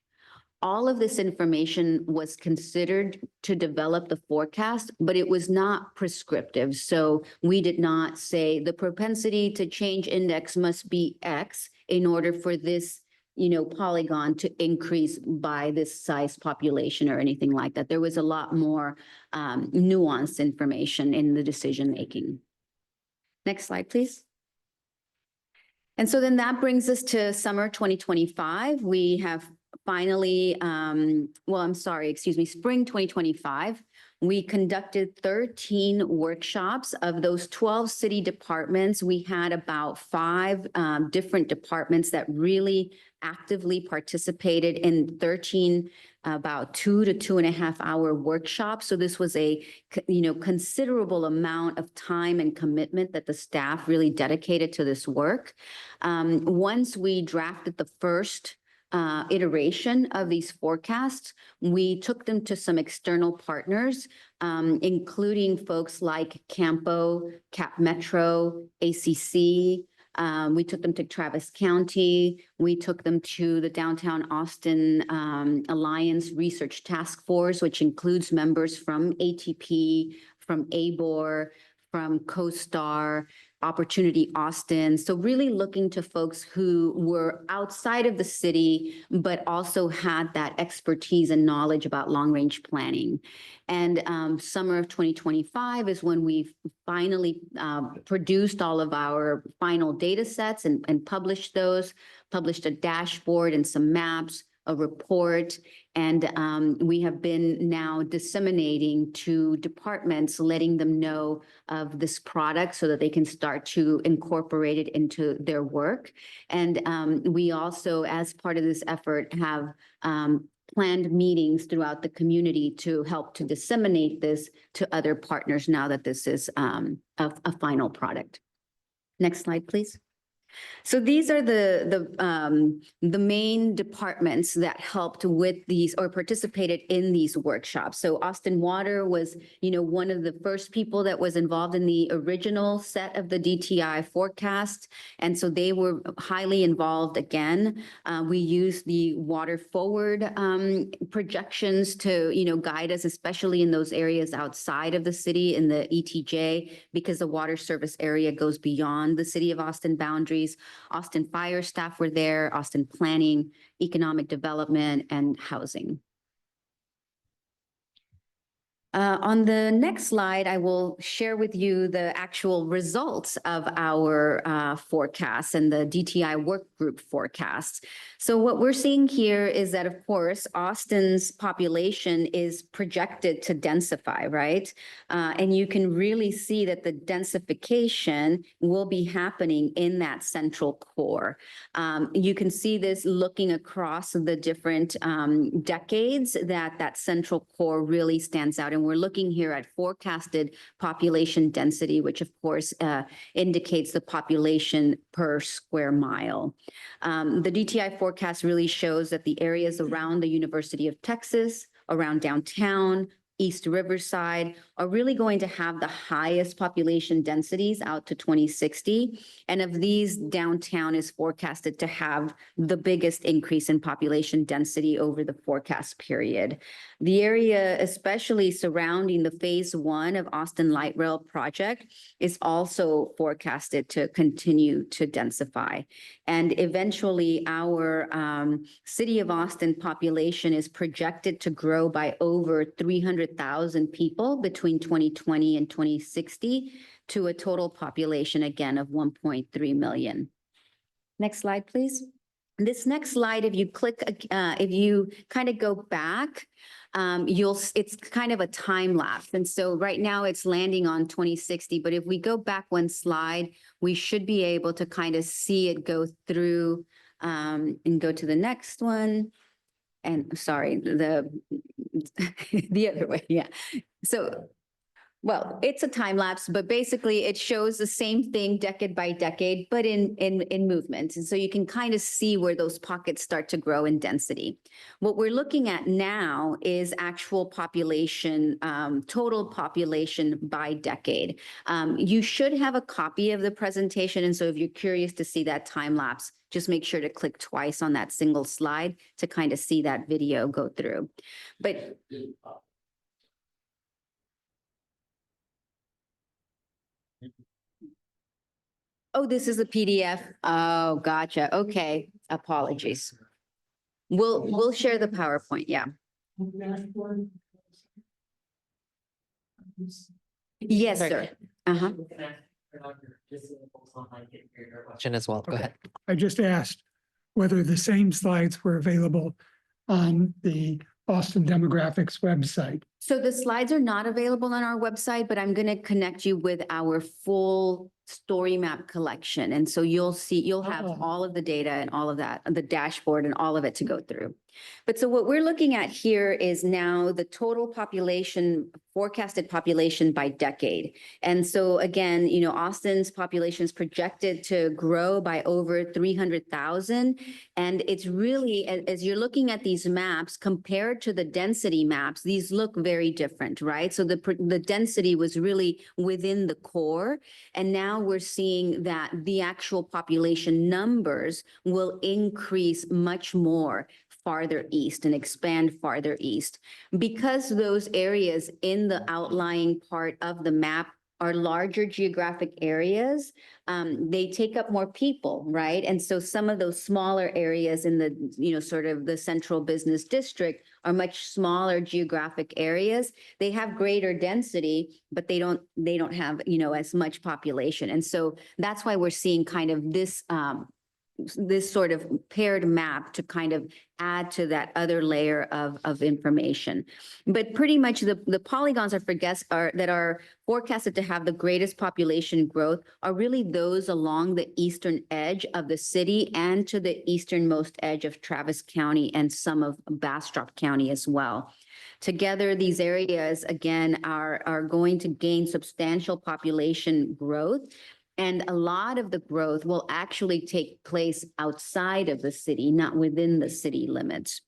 All of this information was considered to develop the forecast, but it was not prescriptive. So we did not say the propensity to change index must be X in order for this polygon to increase by this size population or anything like that. There was a lot more nuanced information in the decision making. Next slide, please. And so then that brings us to summer 2025. We have finally, spring 2025. We conducted 13 workshops. Of those 12 city departments, we had about 5 different departments that really actively participated in 13 about 2 to 2.5 hour workshops. So this was a considerable amount of time and commitment that the staff really dedicated to this work. Once we drafted the first iteration of these forecasts, we took them to some external partners, including folks like Campo, Cap Metro, ACC. We took them to Travis County. We took them to the Downtown Austin Alliance Research Task Force, which includes members from ATP, from ABOR, from CoStar, Opportunity Austin. So really looking to folks who were outside of the city, but also had that expertise and knowledge about long-range planning. And summer of 2025 is when we finally produced all of our final data sets and published those, published a dashboard and some maps, a report, and we have been now disseminating to departments, letting them know of this product so that they can start to incorporate it into their work. And we also, as part of this effort, have planned meetings throughout the community to help to disseminate this to other partners now that this is a final product. Next slide, please. So these are the main departments that helped with these or participated in these workshops. So Austin Water was, one of the first people that was involved in the original set of the DTI forecast. And so they were highly involved again. We used the water forward projections to, guide us, especially in those areas outside of the city in the ETJ, because the water service area goes beyond the city of Austin boundaries. Austin Fire staff were there, Austin Planning, Economic Development, and Housing. On the next slide, I will share with you the actual results of our forecasts and the DTI work group forecasts. So what we're seeing here is that, of course, Austin's population is projected to densify, right? And you can really see that the densification will be happening in that central core. You can see this looking across the different decades that central core really stands out. And we're looking here at forecasted population density, which of course indicates the population per square mile. The DTI forecast really shows that the areas around the University of Texas, around downtown, East Riverside are really going to have the highest population densities out to 2060. And of these, downtown is forecasted to have the biggest increase in population density over the forecast period. The area, especially surrounding the phase 1 of Austin Light Rail project, is also forecasted to continue to densify. And eventually our city of Austin population is projected to grow by over 300,000 people between 2020 and 2060 to a total population again of 1.3 million. Next slide, please. This next slide, if you click, if you kind of go back, it's kind of a time lapse. And so right now it's landing on 2060, but if we go back one slide, we should be able to kind of see it go through and go to the next one. And sorry, the other way, yeah. So, well, it's a time lapse, but basically it shows the same thing decade by decade, but in movement. And so you can kind of see where those pockets start to grow in density. What we're looking at now is actual population, total population by decade. You should have a copy of the presentation. And so if you're curious to see that time lapse, just make sure to click twice on that single slide to kind of see that video go through. But oh, this is a PDF. Oh, gotcha. Okay. Apologies. We'll share the PowerPoint. Yeah. Yes, sir. Uh-huh. Question as well. Go ahead. I just asked whether the same slides were available on the Austin Demographics website. So the slides are not available on our website, but I'm going to connect you with our full story map collection. And so you'll have Oh. all of the data and all of that, the dashboard and all of it to go through. But so what we're looking at here is now the total population, forecasted population by decade. And so again, you know, Austin's population is projected to grow by over 300,000. And it's really, as you're looking at these maps compared to the density maps, these look very different, right? So the density was really within the core. And now we're seeing that the actual population numbers will increase much more farther east and expand farther east. Because those areas in the outlying part of the map are larger geographic areas, they take up more people, right? And so some of those smaller areas in the, you know, sort of the central business district are much smaller geographic areas. They have greater density, but they don't have, you know, as much population. And so that's why we're seeing kind of this sort of paired map to kind of add to that other layer of information. But pretty much the polygons that are forecasted to have the greatest population growth are really those along the eastern edge of the city and to the easternmost edge of Travis County and some of Bastrop County as well. Together, these areas, again, are going to gain substantial population growth. And a lot of the growth will actually take place outside of the city, not within the city limits.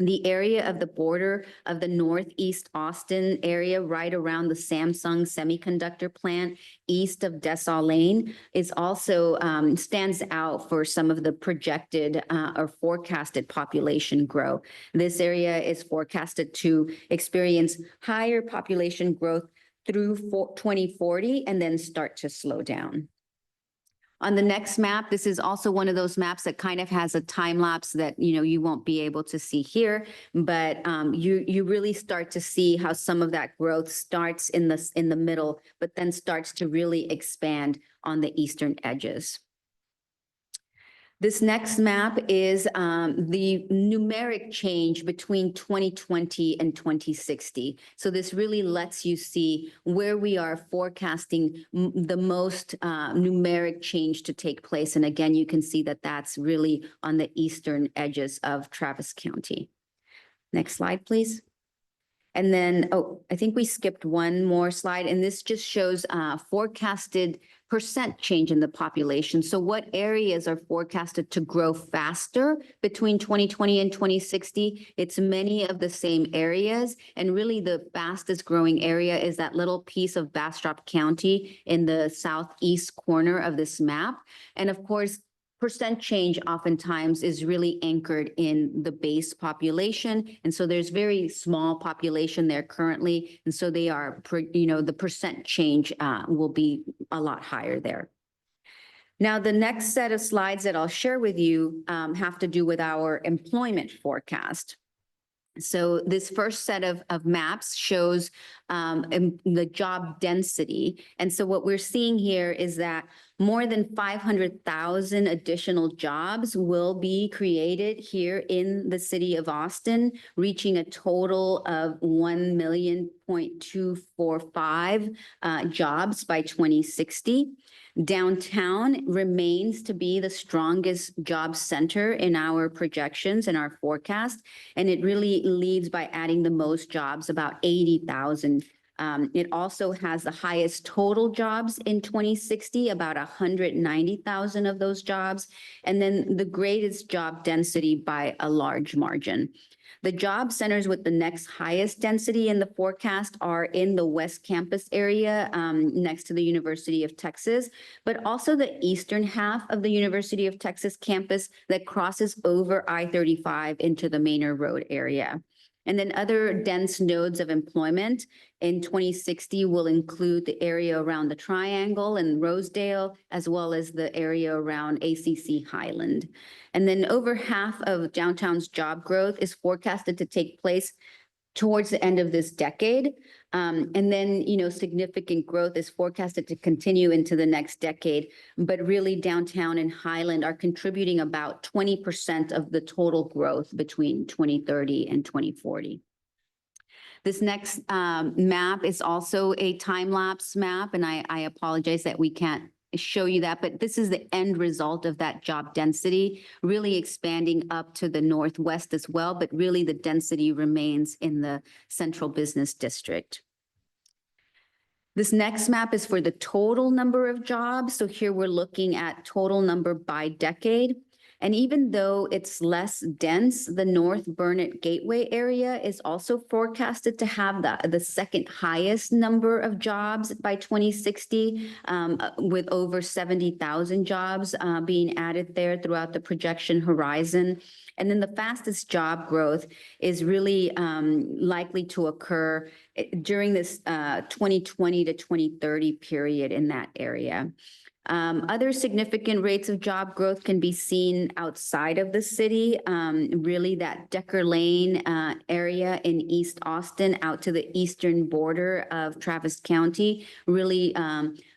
The area of the border of the Northeast Austin area, right around the Samsung semiconductor plant, east of Dessau Lane, is also stands out for some of the projected or forecasted population growth. This area is forecasted to experience higher population growth through 2040 and then start to slow down. On the next map, this is also one of those maps that kind of has a time lapse that, you know, you won't be able to see here, but you really start to see how some of that growth starts in the middle, but then starts to really expand on the eastern edges. This next map is the numeric change between 2020 and 2060. So this really lets you see where we are forecasting the most numeric change to take place. And again, you can see that that's really on the eastern edges of Travis County. Next slide, please. And then, oh, I think we skipped one more slide, and this just shows forecasted percent change in the population. So what areas are forecasted to grow faster between 2020 and 2060? It's many of the same areas, and really the fastest growing area is that little piece of Bastrop County in the southeast corner of this map. And of course, percent change oftentimes is really anchored in the base population. And so there's very small population there currently. And so they are, you know, the percent change will be a lot higher there. Now, the next set of slides that I'll share with you have to do with our employment forecast. So this first set of maps shows the job density. And so what we're seeing here is that more than 500,000 additional jobs will be created here in the city of Austin, reaching a total of 1,245,000 jobs by 2060. Downtown remains to be the strongest job center in our projections and our forecast, and it really leads by adding the most jobs, about 80,000. It also has the highest total jobs in 2060, about 190,000 of those jobs, and then the greatest job density by a large margin. The job centers with the next highest density in the forecast are in the West Campus area next to the University of Texas, but also the eastern half of the University of Texas campus that crosses over I-35 into the Manor Road area. And then other dense nodes of employment in 2060 will include the area around the Triangle and Rosedale, as well as the area around ACC Highland. And then over half of downtown's job growth is forecasted to take place towards the end of this decade. And then, you know, significant growth is forecasted to continue into the next decade, but really downtown and Highland are contributing about 20% of the total growth between 2030 and 2040. This next map is also a time-lapse map, and I apologize that we can't show you that, but this is the end result of that job density, really expanding up to the northwest as well, but really the density remains in the central business district. This next map is for the total number of jobs. So here we're looking at total number by decade. And even though it's less dense, the North Burnett Gateway area is also forecasted to have the second highest number of jobs by 2060, with over 70,000 jobs being added there throughout the projection horizon. And then the fastest job growth is really likely to occur during this 2020 to 2030 period in that area. Other significant rates of job growth can be seen outside of the city, really that Decker Lane area in East Austin out to the eastern border of Travis County, really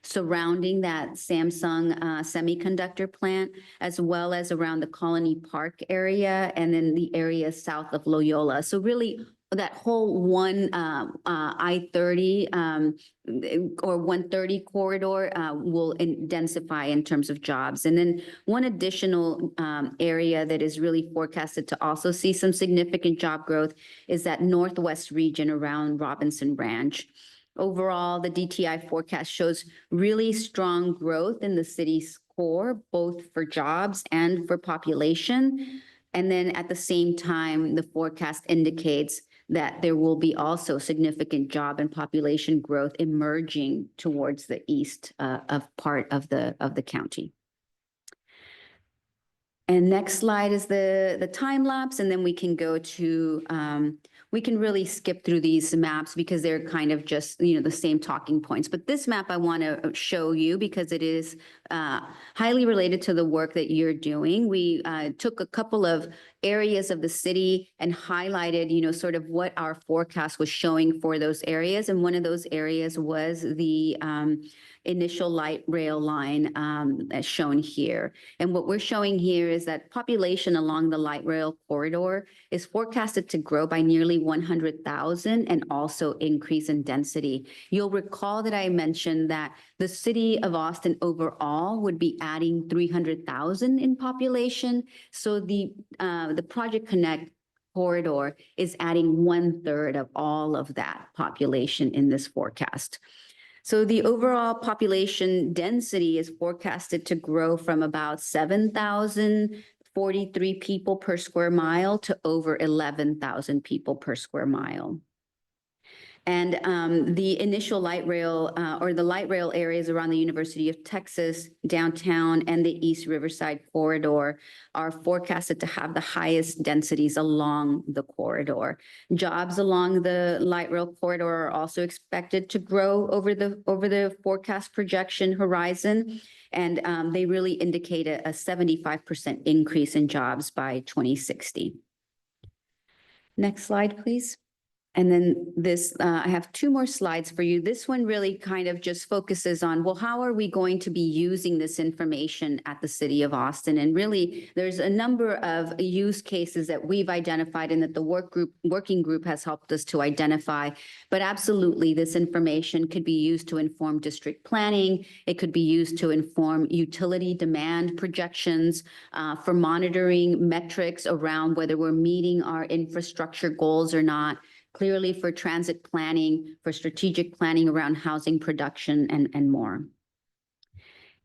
surrounding that Samsung semiconductor plant, as well as around the Colony Park area and then the area south of Loyola. So really that whole I-30 or 130 corridor will densify in terms of jobs. And then one additional area that is really forecasted to also see some significant job growth is that northwest region around Robinson Ranch. Overall, the DTI forecast shows really strong growth in the city's core, both for jobs and for population. And then at the same time, the forecast indicates that there will be also significant job and population growth emerging towards the east of part of the county. And next slide is the time lapse, and then we can go to, we can really skip through these maps because they're kind of just, the same talking points. But this map I want to show you because it is highly related to the work that you're doing. We took a couple of areas of the city and highlighted, sort of what our forecast was showing for those areas. And one of those areas was the initial light rail line as shown here. And what we're showing here is that population along the light rail corridor is forecasted to grow by nearly 100,000 and also increase in density. You'll recall that I mentioned that the city of Austin overall would be adding 300,000 in population. So the Project Connect corridor is adding 1/3 of all of that population in this forecast. So the overall population density is forecasted to grow from about 7,043 people per square mile to over 11,000 people per square mile. And the initial light rail or the light rail areas around the University of Texas, downtown, and the East Riverside corridor are forecasted to have the highest densities along the corridor. Jobs along the light rail corridor are also expected to grow over the forecast projection horizon. And they really indicate a 75% increase in jobs by 2060. Next slide, please. And then this, I have two more slides for you. This one really kind of just focuses on, well, how are we going to be using this information at the City of Austin? And really, there's a number of use cases that we've identified and that the working group has helped us to identify. But absolutely, this information could be used to inform district planning. It could be used to inform utility demand projections, for monitoring metrics around whether we're meeting our infrastructure goals or not. Clearly for transit planning, for strategic planning around housing production and more.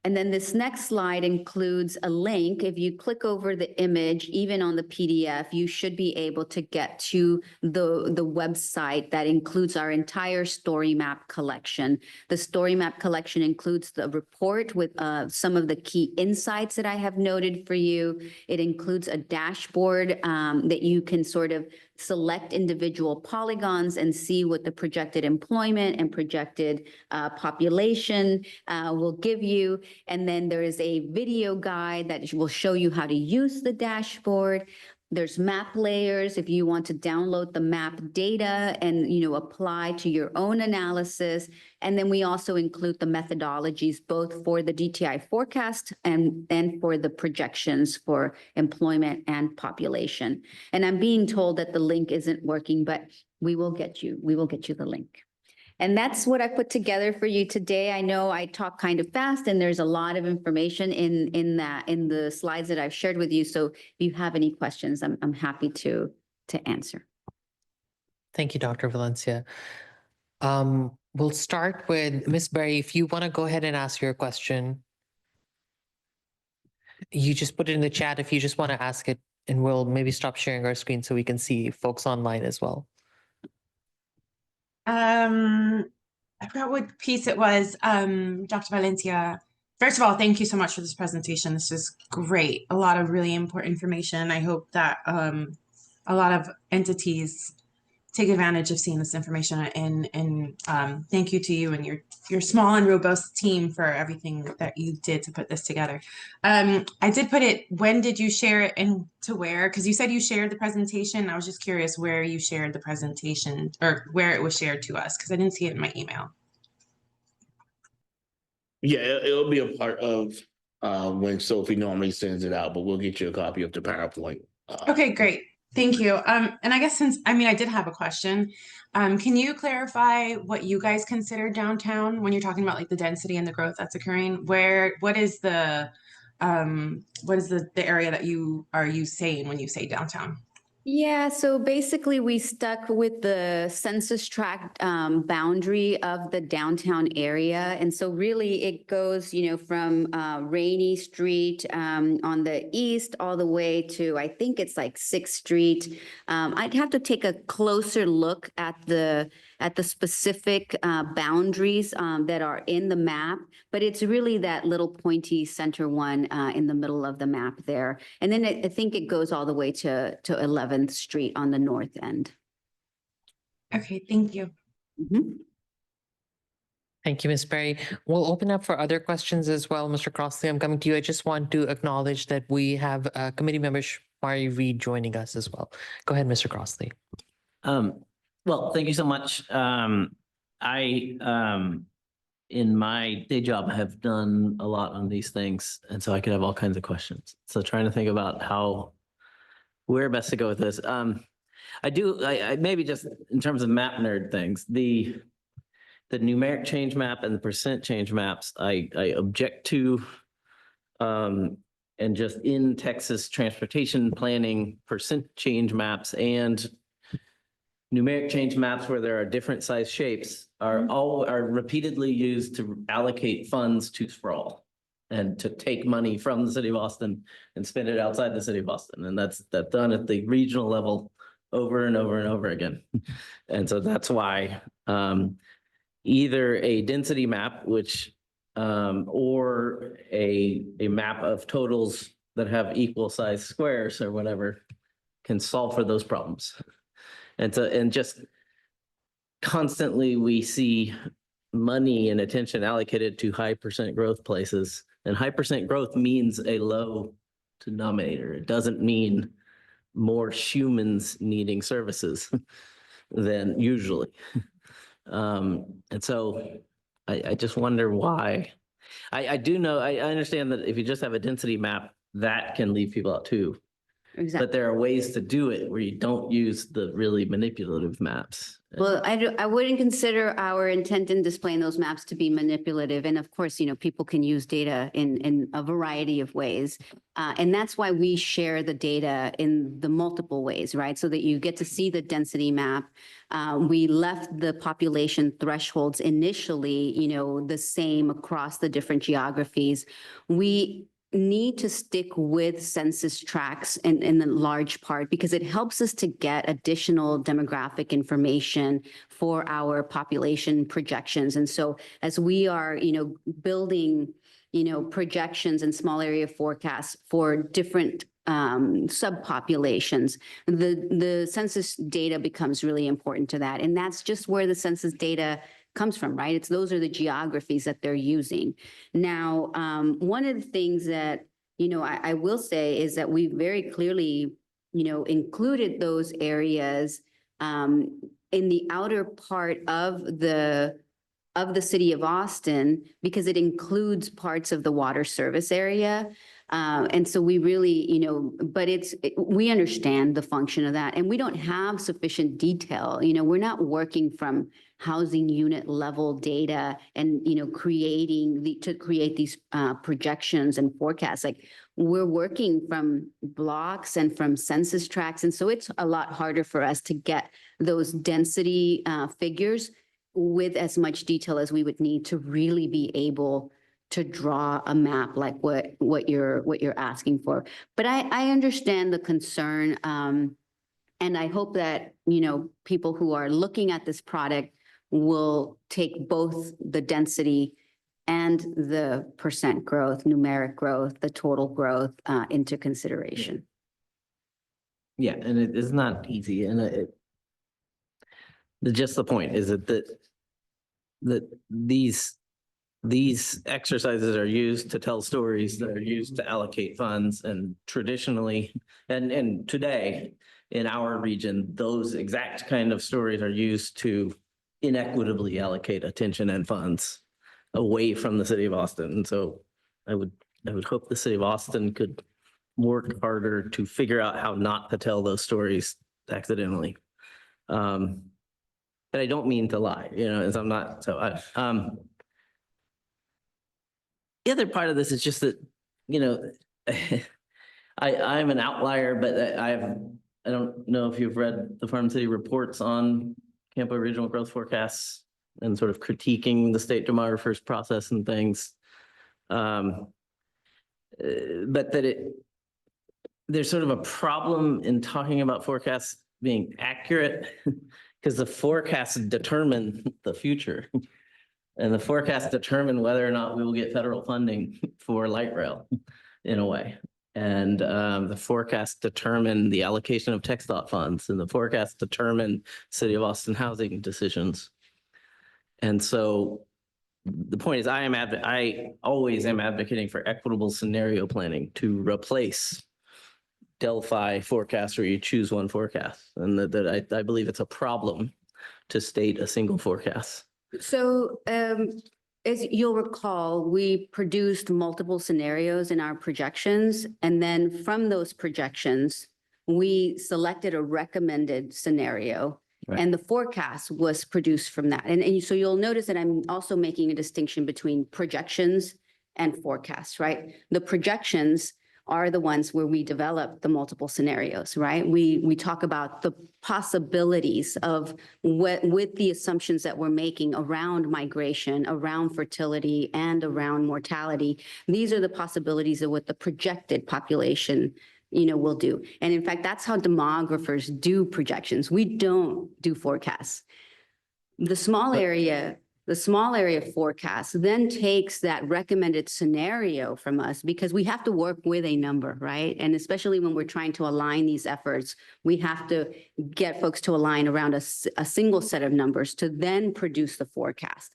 And then this next slide includes a link. If you click over the image, even on the PDF, you should be able to get to the website that includes our entire story map collection. The story map collection includes the report with some of the key insights that I have noted for you. It includes a dashboard that you can sort of select individual polygons and see what the projected employment and projected population will give you. And then there is a video guide that will show you how to use the dashboard. There's map layers if you want to download the map data and apply to your own analysis. And then we also include the methodologies both for the DTI forecast and for the projections for employment and population. And I'm being told that the link isn't working, but we will get you the link. And that's what I put together for you today. I know I talk kind of fast and there's a lot of information in the slides that I've shared with you. So if you have any questions, I'm happy to answer. Thank you, Dr. Valencia. We'll start with Ms. Berry. If you want to go ahead and ask your question, you just put it in the chat if you just want to ask it, and we'll maybe stop sharing our screen so we can see folks online as well. I forgot what piece it was. Dr. Valencia, first of all, thank you so much for this presentation. This is great. A lot of really important information. I hope that a lot of entities take advantage of seeing this information, and thank you to you and your small and robust team for everything that you did to put this together. I did put it, when did you share it and to where? Because you said you shared the presentation. I was just curious where you shared the presentation or where it was shared to us, because I didn't see it in my email. Yeah, it'll be a part of when Sophie normally sends it out, but we'll get you a copy of the PowerPoint. Okay, great. Thank you. And I guess I did have a question. Can you clarify what you guys consider downtown when you're talking about like the density and the growth that's occurring? What is the area that you saying when you say downtown? Yeah, so basically we stuck with the census tract boundary of the downtown area. And so really it goes, from Rainey Street on the east all the way to, I think it's like 6th Street. I'd have to take a closer look at the specific boundaries that are in the map, but it's really that little pointy center one in the middle of the map there. And then I think it goes all the way to 11th Street on the north end. Okay, thank you. Thank you, Ms. Berry. We'll open up for other questions as well. Mr. Crossley, I'm coming to you. I just want to acknowledge that we have committee member Mari Reed joining us as well. Go ahead, Mr. Crossley. Well, thank you so much. In my day job, have done a lot on these things, and so I could have all kinds of questions. So trying to think about where best to go with this. I maybe just in terms of map nerd things, the numeric change map and the percent change maps, I object to. And just in Texas transportation planning, percent change maps and numeric change maps where there are different size shapes are repeatedly used to allocate funds to sprawl and to take money from the city of Austin and spend it outside the city of Austin. And that's done at the regional level over and over and over again. And so that's why either a density map, which or a map of totals that have equal size squares or whatever can solve for those problems. And just constantly we see money and attention allocated to high percent growth places, and high percent growth means a low denominator. It doesn't mean more humans needing services than usually. And so I just wonder why. I do know, I understand that if you just have a density map, that can leave people out too. Exactly. But there are ways to do it where you don't use the really manipulative maps. Well, I wouldn't consider our intent in displaying those maps to be manipulative. And of course, people can use data in a variety of ways. And that's why we share the data in the multiple ways, right? So that you get to see the density map. We left the population thresholds initially, the same across the different geographies. We need to stick with census tracts in a large part because it helps us to get additional demographic information for our population projections. And so as we are, building, projections and small area forecasts for different subpopulations, the census data becomes really important to that. And that's just where the census data comes from, right? Those are the geographies that they're using. Now, one of the things that, I will say is that we very clearly, included those areas in the outer part of the of the city of Austin because it includes parts of the water service area. And so we really, but we understand the function of that and we don't have sufficient detail. We're not working from housing unit level data and, to create these projections and forecasts. Like we're working from blocks and from census tracts. And so it's a lot harder for us to get those density figures with as much detail as we would need to really be able to draw a map like what you're asking for. But I understand the concern. And I hope that, people who are looking at this product will take both the density and the percent growth, numeric growth, the total growth into consideration. Yeah, and it is not easy, and just the point is that these exercises are used to tell stories that are used to allocate funds, and traditionally, and today in our region, those exact kind of stories are used to inequitably allocate attention and funds away from the city of Austin. And so I would hope the city of Austin could work harder to figure out how not to tell those stories accidentally. And I don't mean to lie, as I'm not, so the other part of this is just that, I'm an outlier, but I don't know if you've read the Farm City reports on Campo Regional Growth Forecasts and sort of critiquing the state demographer's process and things. But that there's sort of a problem in talking about forecasts being accurate because the forecasts determine the future. And the forecasts determine whether or not we will get federal funding for light rail in a way. And the forecasts determine the allocation of TxDOT funds, and the forecasts determine City of Austin housing decisions. And so the point is I always am advocating for equitable scenario planning to replace Delphi forecasts where you choose one forecast. And that I believe it's a problem to state a single forecast. So as you'll recall, we produced multiple scenarios in our projections. And then from those projections, we selected a recommended scenario. Right. And the forecast was produced from that. And so you'll notice that I'm also making a distinction between projections and forecasts, right? The projections are the ones where we develop the multiple scenarios, right? We talk about the possibilities of with the assumptions that we're making around migration, around fertility, and around mortality. These are the possibilities of what the projected population, will do. And in fact, that's how demographers do projections. We don't do forecasts. The small area forecast then takes that recommended scenario from us because we have to work with a number, right? And especially when we're trying to align these efforts, we have to get folks to align around a single set of numbers to then produce the forecast.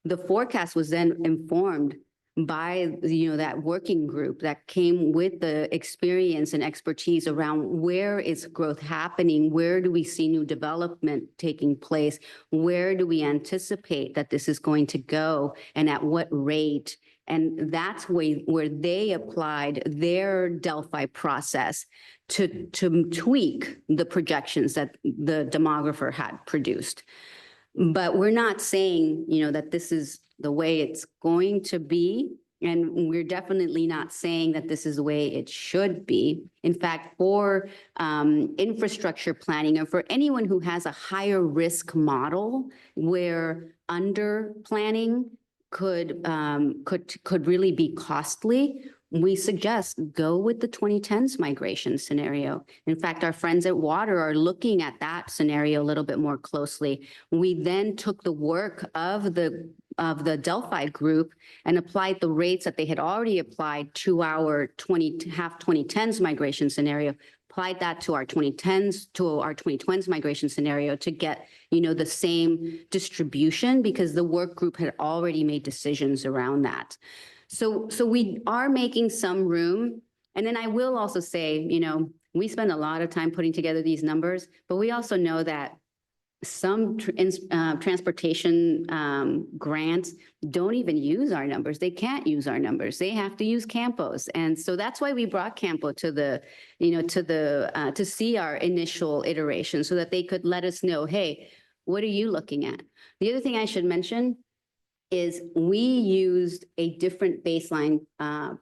The forecast was then informed by, that working group that came with the experience and expertise around where is growth happening, where do we see new development taking place, where do we anticipate that this is going to go, and at what rate. And that's where they applied their Delphi process to tweak the projections that the demographer had produced. But we're not saying, that this is the way it's going to be. And we're definitely not saying that this is the way it should be. In fact, for infrastructure planning or for anyone who has a higher risk model where under planning could really be costly, we suggest go with the 2010s migration scenario. In fact, our friends at Water are looking at that scenario a little bit more closely. We then took the work of the Delphi group and applied the rates that they had already applied to our 2010s migration scenario, applied that to our 2020s migration scenario to get, the same distribution because the work group had already made decisions around that. So we are making some room. And then I will also say, we spend a lot of time putting together these numbers, but we also know that some transportation grants don't even use our numbers. They can't use our numbers. They have to use Campos. And so that's why we brought Campo to the, to see our initial iteration so that they could let us know, hey, what are you looking at? The other thing I should mention is we used a different baseline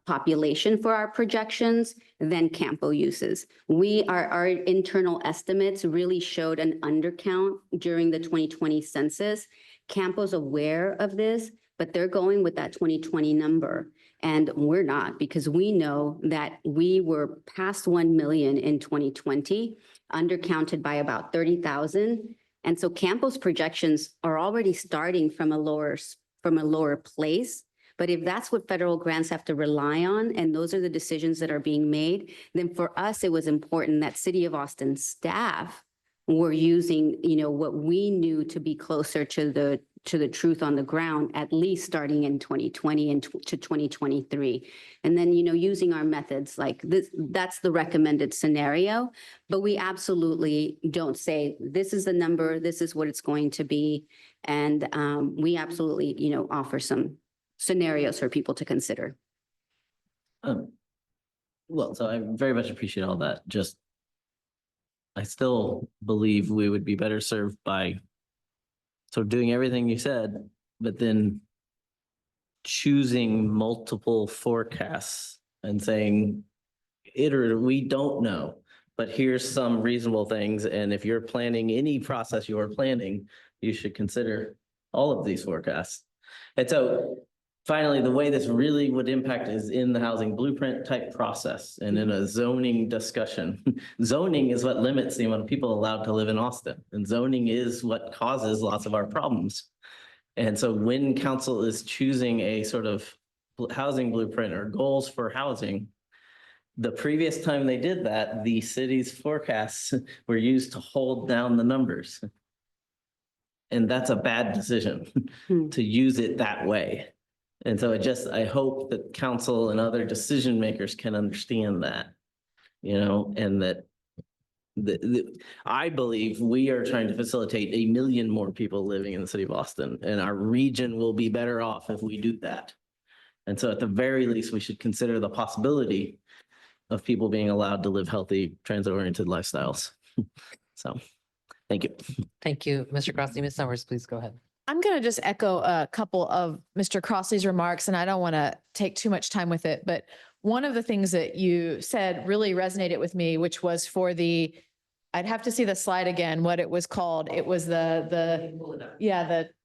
population for our projections than Campo uses. Our internal estimates really showed an undercount during the 2020 census. Campo's aware of this, but they're going with that 2020 number. And we're not, because we know that we were past 1 million in 2020, undercounted by about 30,000. And so Campo's projections are already starting from a lower place. But if that's what federal grants have to rely on, and those are the decisions that are being made, then for us, it was important that City of Austin staff were using, what we knew to be closer to the truth on the ground, at least starting in 2020 and to 2023. And then, using our methods like this, that's the recommended scenario. But we absolutely don't say, this is the number, this is what it's going to be. And we absolutely, offer some scenarios for people to consider. Well, so I very much appreciate all that. Just, I still believe we would be better served by sort of doing everything you said, but then choosing multiple forecasts and saying, we don't know, but here's some reasonable things. And if you're planning any process you're planning, you should consider all of these forecasts. And so finally, the way this really would impact is in the housing blueprint type process and in a zoning discussion. Zoning is what limits the amount of people allowed to live in Austin, and zoning is what causes lots of our problems. And so when council is choosing a sort of housing blueprint or goals for housing, the previous time they did that, the city's forecasts were used to hold down the numbers. And that's a bad decision to use it that way. And so I hope that council and other decision makers can understand that, and that I believe we are trying to facilitate 1 million more people living in the city of Austin, and our region will be better off if we do that. And so at the very least, we should consider the possibility of people being allowed to live healthy, transit-oriented lifestyles. So, thank you. Thank you, Mr. Crossley. Ms. Summers, please go ahead. I'm going to just echo a couple of Mr. Crossley's remarks, and I don't want to take too much time with it. But one of the things that you said really resonated with me, which was for I'd have to see the slide again, what it was called. It was the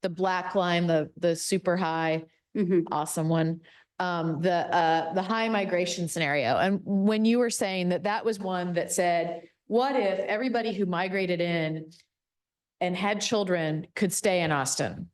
black line, the super high, awesome one. The high migration scenario. And when you were saying that was one that said, what if everybody who migrated in and had children could stay in Austin?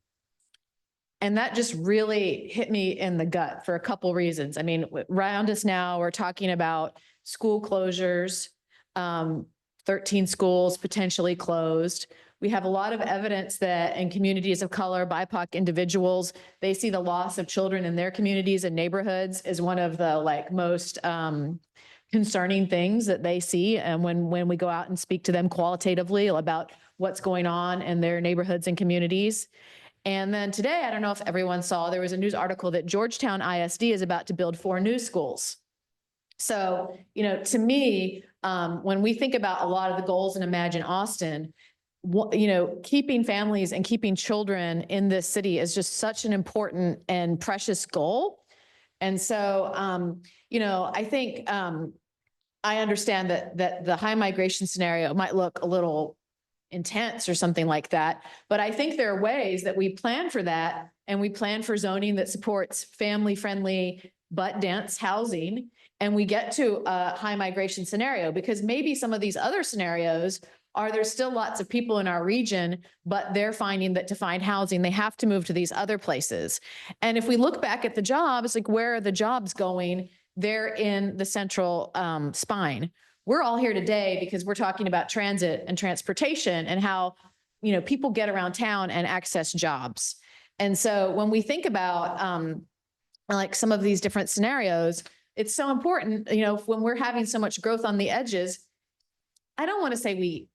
And that just really hit me in the gut for a couple reasons. I mean, around us now, we're talking about school closures, 13 schools potentially closed. We have a lot of evidence that in communities of color, BIPOC individuals, they see the loss of children in their communities and neighborhoods as one of the most concerning things that they see. And when we go out and speak to them qualitatively about what's going on in their neighborhoods and communities. And then today, I don't know if everyone saw, there was a news article that Georgetown ISD is about to build 4 new schools. So, to me, when we think about a lot of the goals in Imagine Austin, keeping families and keeping children in this city is just such an important and precious goal. And so, I think I understand that the high migration scenario might look a little intense or something like that. But I think there are ways that we plan for that, and we plan for zoning that supports family-friendly but dense housing, and we get to a high migration scenario, because maybe some of these other scenarios there's still lots of people in our region, but they're finding that to find housing, they have to move to these other places. And if we look back at the jobs, where are the jobs going? They're in the central spine. We're all here today because we're talking about transit and transportation and how, people get around town and access jobs. And so when we think about some of these different scenarios, it's so important, when we're having so much growth on the edges. I don't want to say we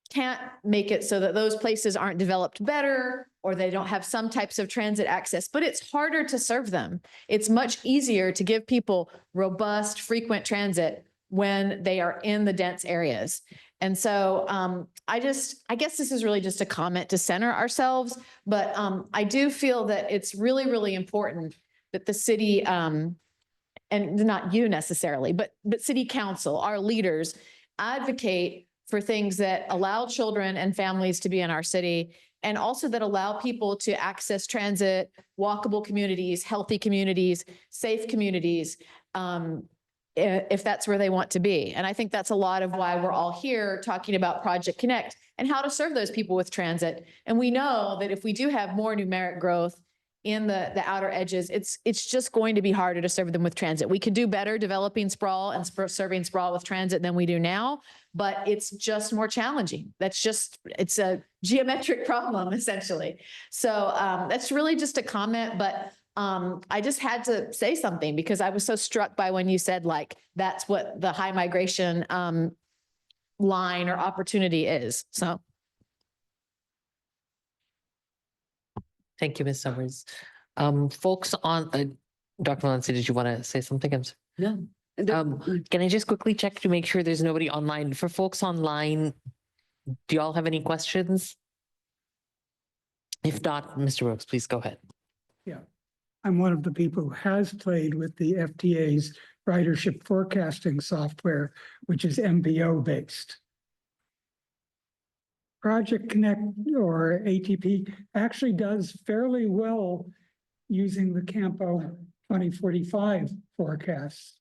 can't make it so that those places aren't developed better or they don't have some types of transit access, but it's harder to serve them. It's much easier to give people robust, frequent transit when they are in the dense areas. And so I guess this is really just a comment to center ourselves, but I do feel that it's really, really important that the city, and not you necessarily, but city council, our leaders advocate for things that allow children and families to be in our city, and also that allow people to access transit, walkable communities, healthy communities, safe communities, if that's where they want to be. And I think that's a lot of why we're all here talking about Project Connect and how to serve those people with transit. And we know that if we do have more numeric growth in the outer edges, it's just going to be harder to serve them with transit. We could do better developing sprawl and serving sprawl with transit than we do now, but it's just more challenging. It's a geometric problem essentially. So that's really just a comment, but I just had to say something because I was so struck by when you said like, that's what the high migration line or opportunity is. So. Thank you, Ms. Summers. Folks on, Dr. Valencia, did you want to say something? No. Can I just quickly check to make sure there's nobody online? For folks online, do y'all have any questions? If not, Mr. Brooks, please go ahead. Yeah, I'm one of the people who has played with the FTA's ridership forecasting software, which is MBO based. Project Connect or ATP actually does fairly well using the Campo 2045 forecasts.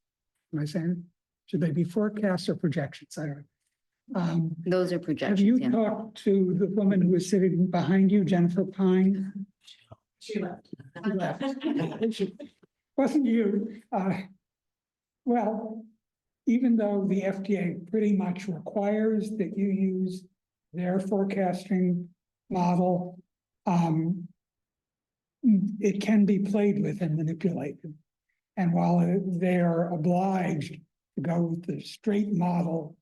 Am I saying, should they be forecasts or projections? I don't know. Those are projections. Have you yeah. talked to the woman who was sitting behind you, Jennifer Pine? She left. She left. Wasn't you? Well, even though the FDA pretty much requires that you use their forecasting model, it can be played with and manipulated. And while they are obliged to go with the straight model,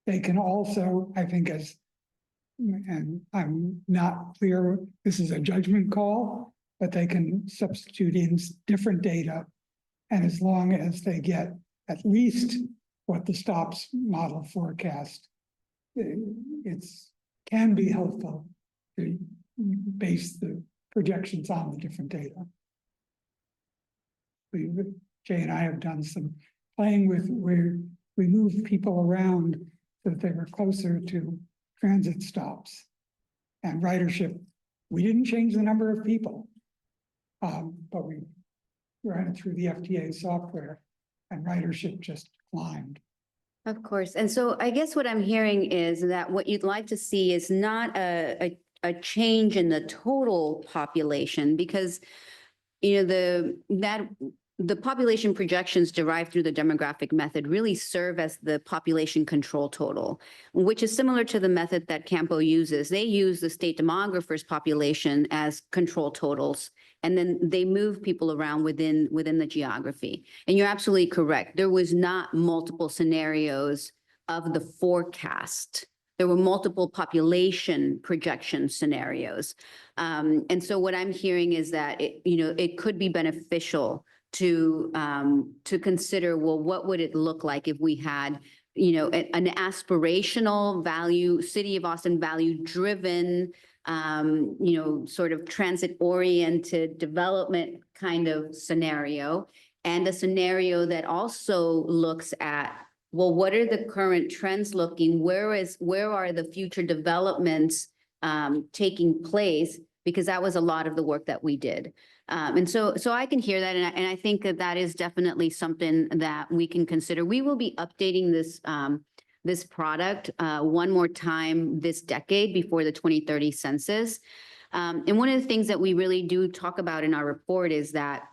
they can also, I think, and I'm not clear, this is a judgment call, but they can substitute in different data. And as long as they get at least what the STOPS model forecast, it's can be helpful to base the projections on the different data. Jay and I have done some playing with where we moved people around so that they were closer to transit stops and ridership. We didn't change the number of people, but we ran it through the FDA software and ridership just climbed. Of course. And so I guess what I'm hearing is that what you'd like to see is not a change in the total population, because the population projections derived through the demographic method really serve as the population control total, which is similar to the method that Campo uses. They use the state demographer's population as control totals, and then they move people around within the geography. And you're absolutely correct. There was not multiple scenarios of the forecast. There were multiple population projection scenarios. And so what I'm hearing is that it could be beneficial to consider, well, what would it look like if we had, an aspirational value, City of Austin value driven, sort of transit oriented development kind of scenario, and a scenario that also looks at, well, what are the current trends looking? Where are the future developments taking place? Because that was a lot of the work that we did. And so I can hear that. And I think that is definitely something that we can consider. We will be updating this product one more time this decade before the 2030 census. And one of the things that we really do talk about in our report is that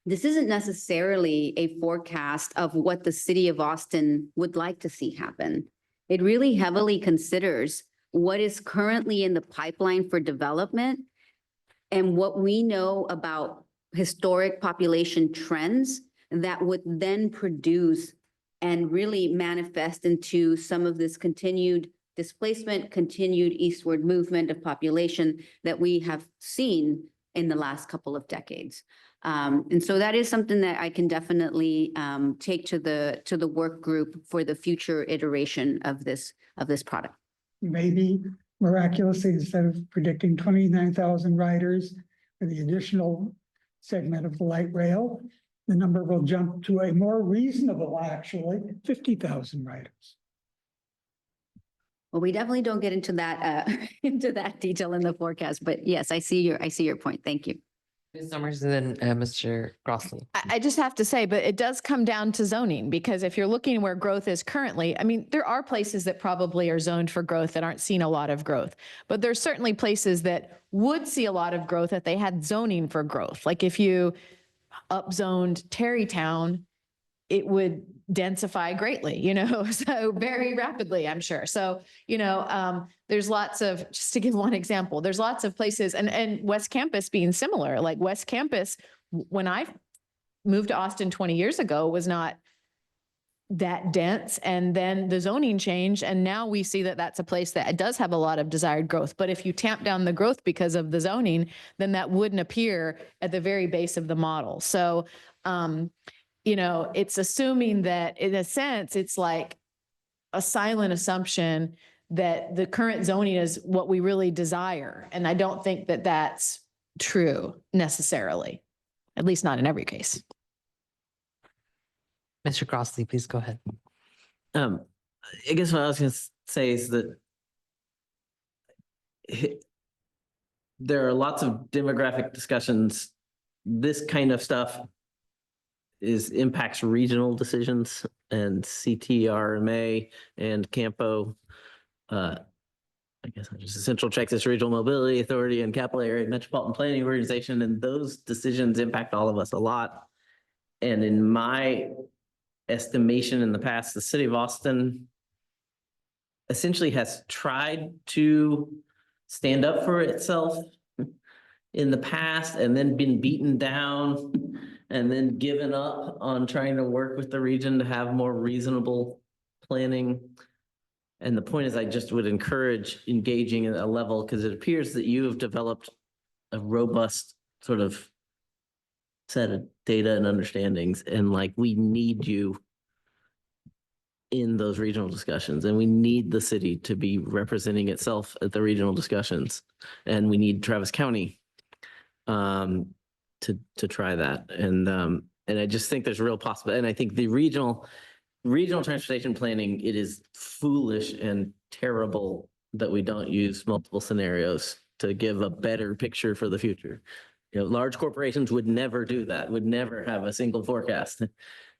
this isn't necessarily a forecast of what the City of Austin would like to see happen. It really heavily considers what is currently in the pipeline for development and what we know about historic population trends that would then produce and really manifest into some of this continued displacement, continued eastward movement of population that we have seen in the last couple of decades. And so that is something that I can definitely take to the work group for the future iteration of this product. Maybe miraculously, instead of predicting 29,000 riders for the additional segment of the light rail, the number will jump to a more reasonable, actually, 50,000 riders. Well, we definitely don't get into that into that detail in the forecast, but yes, I see your point. Thank you. Ms. Summers and then Mr. Crossley. I just have to say, but it does come down to zoning, because if you're looking where growth is currently, I mean, there are places that probably are zoned for growth that aren't seeing a lot of growth, but there's certainly places that would see a lot of growth if they had zoning for growth. Like if you upzoned Terrytown, it would densify greatly, so very rapidly, I'm sure. So, there's lots of, just to give one example, there's lots of places, and West Campus being similar, like West Campus, when I moved to Austin 20 years ago, was not that dense. And then the zoning changed. And now we see that that's a place that does have a lot of desired growth. But if you tamp down the growth because of the zoning, then that wouldn't appear at the very base of the model. So, it's assuming that in a sense, it's like a silent assumption that the current zoning is what we really desire. And I don't think that that's true necessarily, at least not in every case. Mr. Crossley, please go ahead. I guess what I was going to say is that there are lots of demographic discussions. This kind of stuff impacts regional decisions, and CTRMA and Campo. I guess just Central Texas Regional Mobility Authority and Capital Area Metropolitan Planning Organization, and those decisions impact all of us a lot. And in my estimation in the past, the city of Austin essentially has tried to stand up for itself in the past and then been beaten down and then given up on trying to work with the region to have more reasonable planning. And the point is, I just would encourage engaging at a level, because it appears that you have developed a robust sort of set of data and understandings, and like we need you in those regional discussions, and we need the city to be representing itself at the regional discussions, and we need Travis County to try that. And I just think there's a real possibility. And I think the regional transportation planning, it is foolish and terrible that we don't use multiple scenarios to give a better picture for the future. Large corporations would never do that, would never have a single forecast.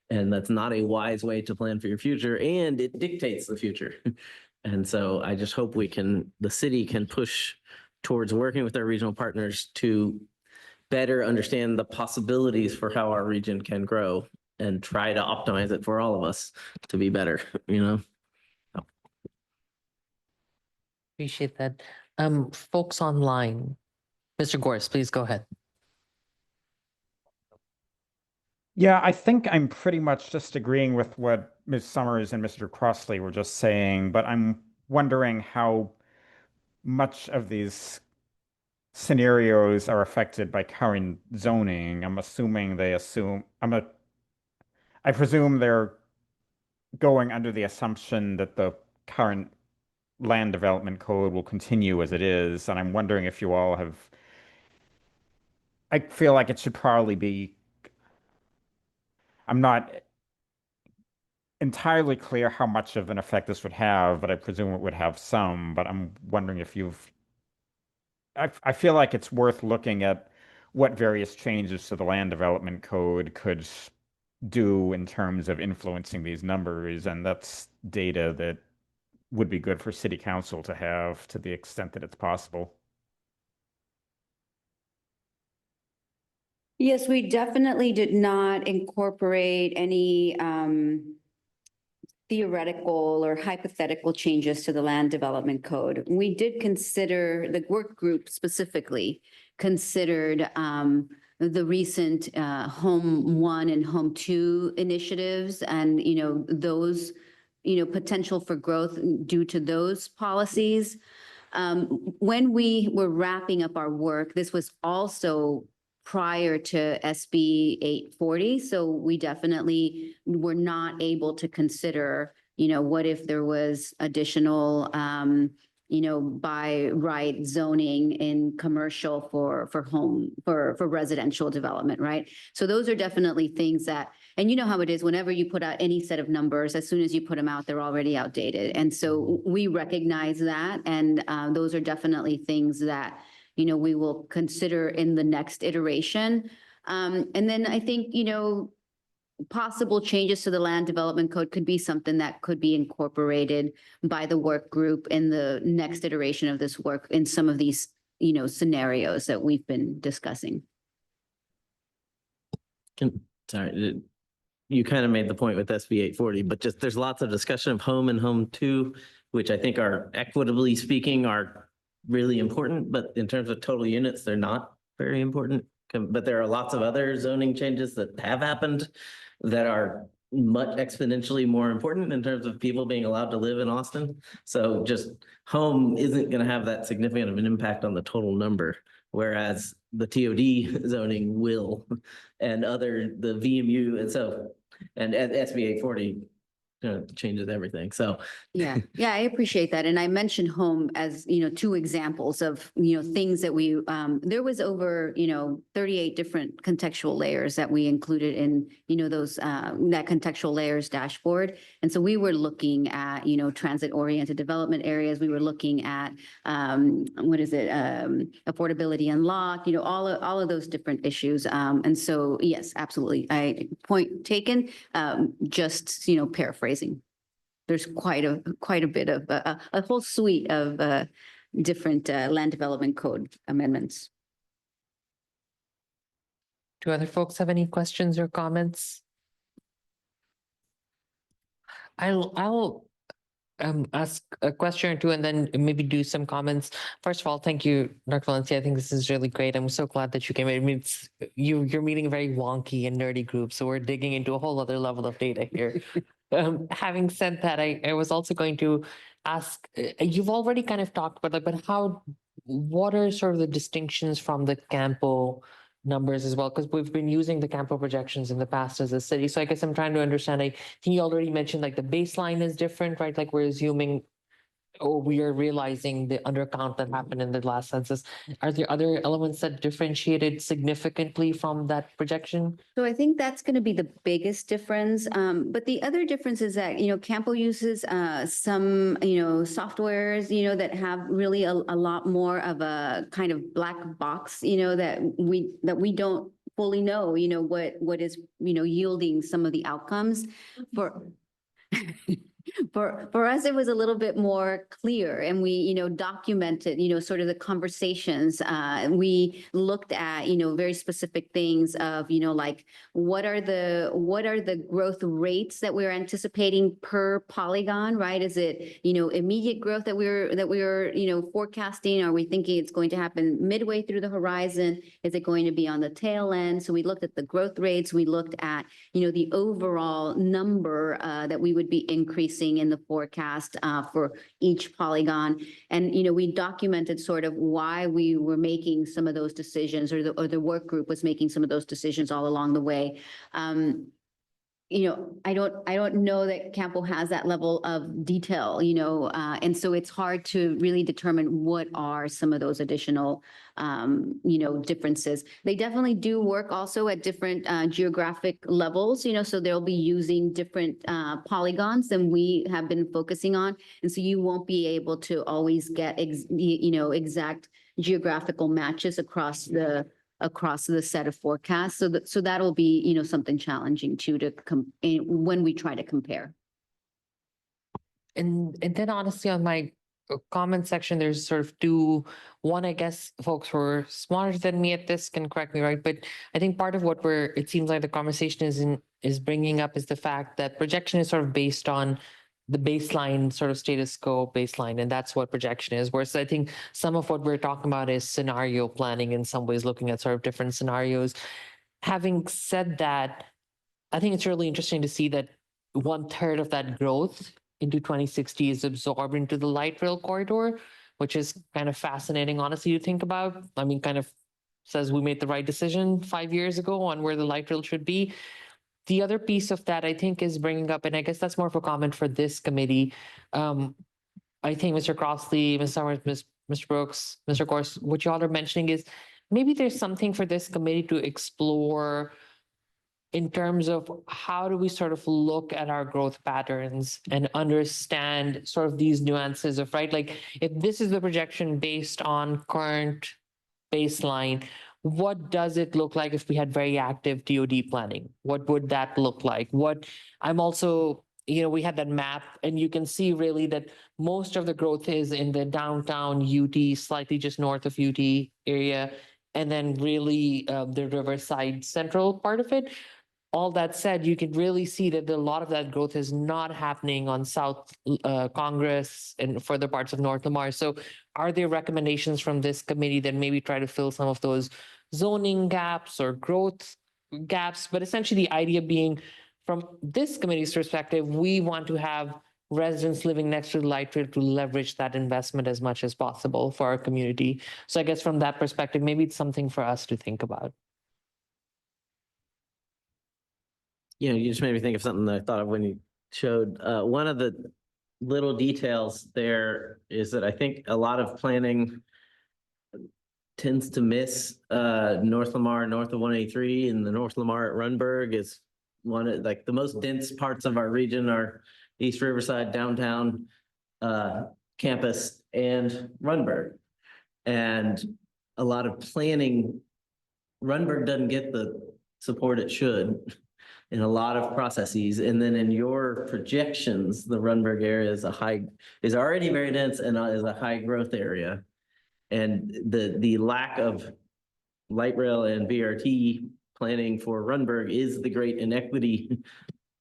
And that's not a wise way to plan for your future, and it dictates the future. And so I just hope the city can push towards working with our regional partners to better understand the possibilities for how our region can grow and try to optimize it for all of us to be better, Appreciate that. Folks online, Mr. Gorse, please go ahead. Yeah, I think I'm pretty much just agreeing with what Ms. Summers and Mr. Crossley were just saying, but I'm wondering how much of these scenarios are affected by current zoning. I presume they're going under the assumption that the current land development code will continue as it is, and I'm wondering if you all I feel like it should probably be, I'm not entirely clear how much of an effect this would have, but I presume it would have some, but I'm wondering if I feel like it's worth looking at what various changes to the land development code could do in terms of influencing these numbers, and that's data that would be good for city council to have to the extent that it's possible. Yes, we definitely did not incorporate any theoretical or hypothetical changes to the land development code. We did consider, the work group specifically considered the recent Home 1 and Home 2 initiatives, and those potential for growth due to those policies. When we were wrapping up our work, this was also prior to SB 840. So we definitely were not able to consider, what if there was additional, by right zoning in commercial for residential development, right? So those are definitely things that, and you know how it is, whenever you put out any set of numbers, as soon as you put them out, they're already outdated. And so we recognize that, and those are definitely things that, we will consider in the next iteration. And then I think, possible changes to the land development code could be something that could be incorporated by the work group in the next iteration of this work in some of these, scenarios that we've been discussing. Sorry, you kind of made the point with SB 840, but just there's lots of discussion of home and home two, which I think are equitably speaking are really important, but in terms of total units, they're not very important. But there are lots of other zoning changes that have happened that are much exponentially more important in terms of people being allowed to live in Austin. So just home isn't going to have that significant of an impact on the total number, whereas the TOD zoning will, and the VMU, and so, and SB 840 changes everything. So Yeah, I appreciate that. And I mentioned home as, 2 examples of, things that we, there was over, 38 different contextual layers that we included in, those, that contextual layers dashboard. And so we were looking at, transit-oriented development areas. We were looking at, affordability unlocked, all of those different issues. And so, yes, absolutely. Point taken, just, paraphrasing. There's quite a bit of a whole suite of different land development code amendments. Do other folks have any questions or comments? I'll ask a question or two and then maybe do some comments. First of all, thank you, Dr. Valencia. I think this is really great. I'm so glad that you came. I mean, you're meeting a very wonky and nerdy group, so we're digging into a whole other level of data here. Having said that, I was also going to ask, you've already kind of talked about that, but what are sort of the distinctions from the Campo numbers as well? Because we've been using the Campo projections in the past as a city. So I guess I'm trying to understand, I think you already mentioned like the baseline is different, right? Like we're assuming, or we are realizing the undercount that happened in the last census. Are there other elements that differentiated significantly from that projection? So I think that's going to be the biggest difference. But the other difference is that, Campo uses some, softwares, that have really a lot more of a kind of black box, that we don't fully know, what is, yielding some of the outcomes. For us, it was a little bit more clear, and we, documented, sort of the conversations. We looked at, very specific things of, like what are the growth rates that we're anticipating per polygon, right? Is it, immediate growth that we're forecasting? Are we thinking it's going to happen midway through the horizon? Is it going to be on the tail end? So we looked at the growth rates. We looked at, the overall number that we would be increasing in the forecast for each polygon. And, we documented sort of why we were making some of those decisions, or the work group was making some of those decisions all along the way. I don't know that Campo has that level of detail, and so it's hard to really determine what are some of those additional, differences. They definitely do work also at different geographic levels, so they'll be using different polygons than we have been focusing on. And so you won't be able to always get, exact geographical matches across the set of forecasts. So that'll be, something challenging too, when we try to compare. And then honestly, on my comment section, there's sort of two. One, I guess folks who are smarter than me at this can correct me, right? But I think part of what it seems like the conversation is bringing up is the fact that projection is sort of based on the baseline sort of status quo baseline, and that's what projection is. Whereas I think some of what we're talking about is scenario planning, in some ways looking at sort of different scenarios. Having said that, I think it's really interesting to see that 1/3 of that growth into 2060 is absorbed into the light rail corridor, which is kind of fascinating, honestly, to think about. I mean, kind of says we made the right decision 5 years ago on where the light rail should be. The other piece of that, I think, is bringing up, and I guess that's more of a comment for this committee. I think Mr. Crossley, Ms. Summers, Mr. Brooks, Mr. Gorse, what y'all are mentioning is maybe there's something for this committee to explore in terms of how do we sort of look at our growth patterns and understand sort of these nuances of, right? Like if this is the projection based on current baseline, what does it look like if we had very active DoD planning? What would that look like? I'm also, we had that map and you can see really that most of the growth is in the downtown UT, slightly just north of UT area, and then really the Riverside Central part of it. All that said, you can really see that a lot of that growth is not happening on South Congress and further parts of North Lamar. So are there recommendations from this committee that maybe try to fill some of those zoning gaps or growth gaps? But essentially the idea being from this committee's perspective, we want to have residents living next to the light rail to leverage that investment as much as possible for our community. So I guess from that perspective, maybe it's something for us to think about. You just made me think of something that I thought of when you showed, one of the little details there is that I think a lot of planning tends to miss North Lamar, north of 183, and the North Lamar at Runberg is one of like the most dense parts of our region are East Riverside, downtown, campus, and Runberg. And a lot of planning, Runberg doesn't get the support it should in a lot of processes. And then in your projections, the Runberg area is already very dense and is a high growth area. And the lack of light rail and BRT planning for Runberg is the great inequity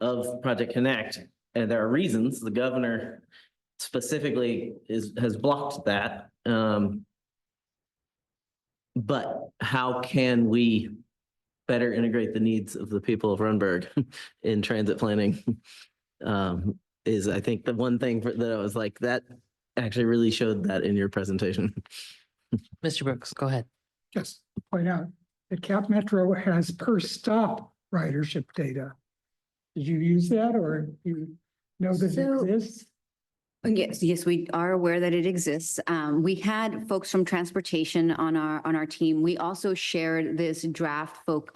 of Project Connect. And there are reasons. The governor specifically has blocked that. But how can we better integrate the needs of the people of Runberg in transit planning is, I think, the one thing that I was like, that actually really showed that in your presentation. Mr. Brooks, go ahead. Just to point out that Cap Metro has per stop ridership data. Did you use that or do you know that it exists? Yes, we are aware that it exists. We had folks from transportation on our team. We also shared this draft like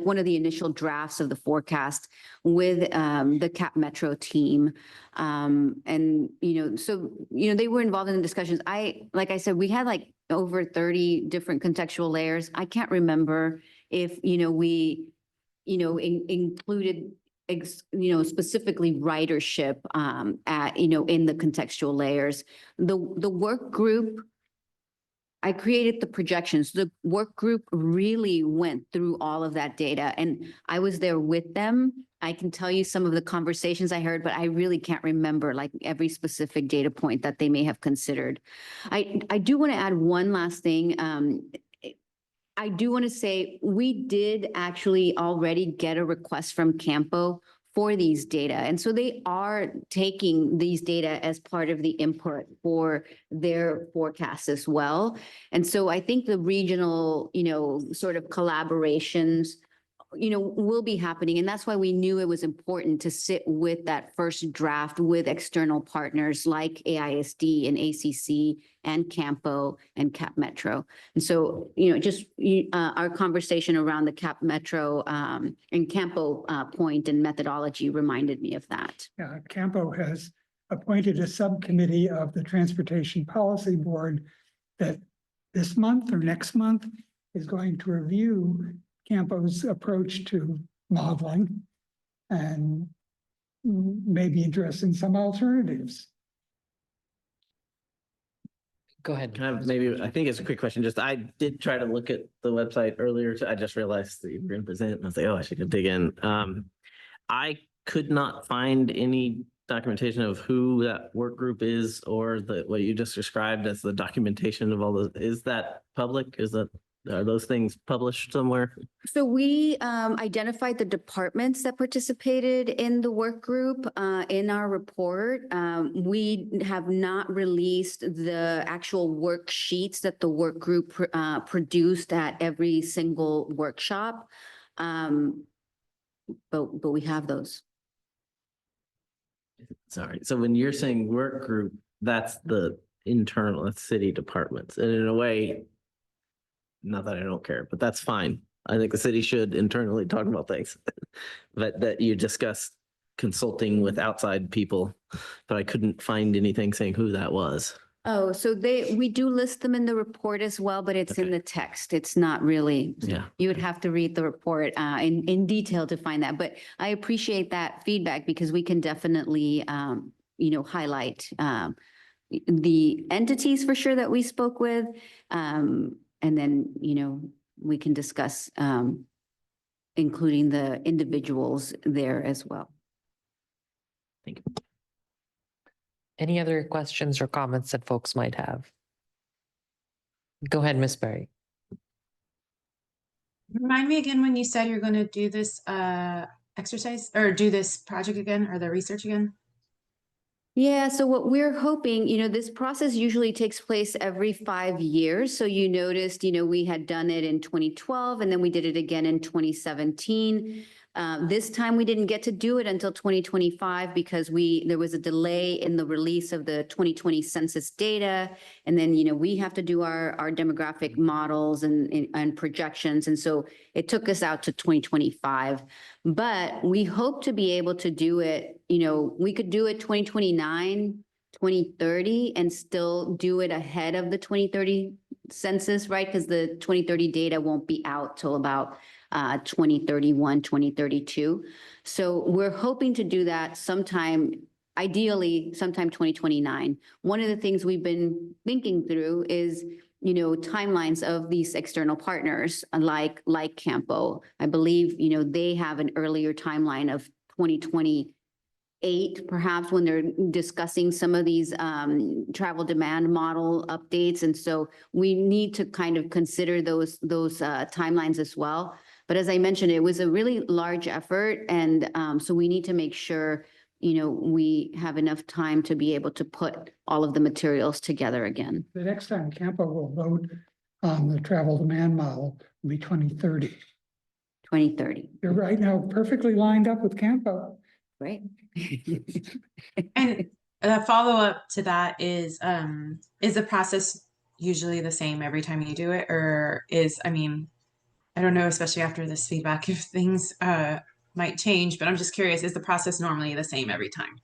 one of the initial drafts of the forecast with the Cap Metro team. They were involved in the discussions. Like I said, we had like over 30 different contextual layers. I can't remember if, we included specifically ridership in the contextual layers. The work group, I created the projections. The work group really went through all of that data and I was there with them. I can tell you some of the conversations I heard, but I really can't remember like every specific data point that they may have considered. I do want to add one last thing. I do want to say we did actually already get a request from Campo for these data. And so they are taking these data as part of the input for their forecasts as well. And so I think the regional, sort of collaborations, will be happening. And that's why we knew it was important to sit with that first draft with external partners like AISD and ACC and Campo and Cap Metro. And so, our conversation around the Cap Metro and Campo point and methodology reminded me of that. Yeah, Campo has appointed a subcommittee of the Transportation Policy Board that this month or next month is going to review Campo's approach to modeling and maybe addressing some alternatives. Go ahead. I think it's a quick question. I did try to look at the website earlier. I just realized that you were going to present and I was like, oh, I should go dig in. I could not find any documentation of who that work group is or what you just described as the documentation of all those. Is that public? Is that? Are those things published somewhere? So we identified the departments that participated in the work group in our report. We have not released the actual worksheets that the work group produced at every single workshop. But we have those. Sorry. So when you're saying work group, that's the internal, that's city departments. And in a way, not that I don't care, but that's fine. I think the city should internally talk about things. But that you discussed consulting with outside people, but I couldn't find anything saying who that was. Oh, so we do list them in the report as well, but it's in the text. It's not really. Yeah. You would have to read the report in detail to find that, but I appreciate that feedback because we can definitely, highlight the entities for sure that we spoke with. And then, we can discuss including the individuals there as well. Thank you. Any other questions or comments that folks might have? Go ahead, Ms. Berry. Remind me again when you said you're going to do this exercise or do this project again or the research again? Yeah, so what we're hoping, this process usually takes place every 5 years. So you noticed, we had done it in 2012 and then we did it again in 2017. This time we didn't get to do it until 2025 because there was a delay in the release of the 2020 census data. And then, we have to do our demographic models and projections. And so it took us out to 2025. But we hope to be able to do it, we could do it 2029, 2030, and still do it ahead of the 2030 census, right? Because the 2030 data won't be out till about 2031, 2032. So we're hoping to do that ideally sometime 2029. One of the things we've been thinking through is, timelines of these external partners like Campo. I believe, they have an earlier timeline of 2028, perhaps when they're discussing some of these travel demand model updates. And so we need to kind of consider those timelines as well. But as I mentioned, it was a really large effort. And so we need to make sure, we have enough time to be able to put all of the materials together again. The next time Campo will vote on the travel demand model will be 2030. 2030. You're right now perfectly lined up with Campo. Right. And a follow-up to that is the process usually the same every time you do it? Or I don't know, especially after this feedback, if things might change, but I'm just curious, is the process normally the same every time?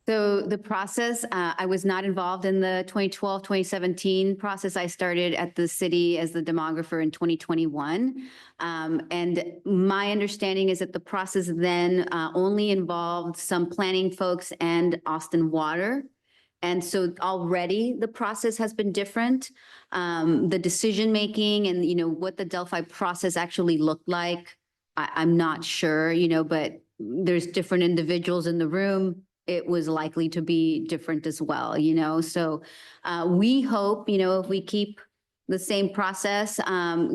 So the process, I was not involved in the 2012, 2017 process. I started at the city as the demographer in 2021. And my understanding is that the process then only involved some planning folks and Austin Water. And so already the process has been different. The decision-making and, what the Delphi process actually looked like, I'm not sure, but there's different individuals in the room. It was likely to be different as well, So we hope, if we keep the same process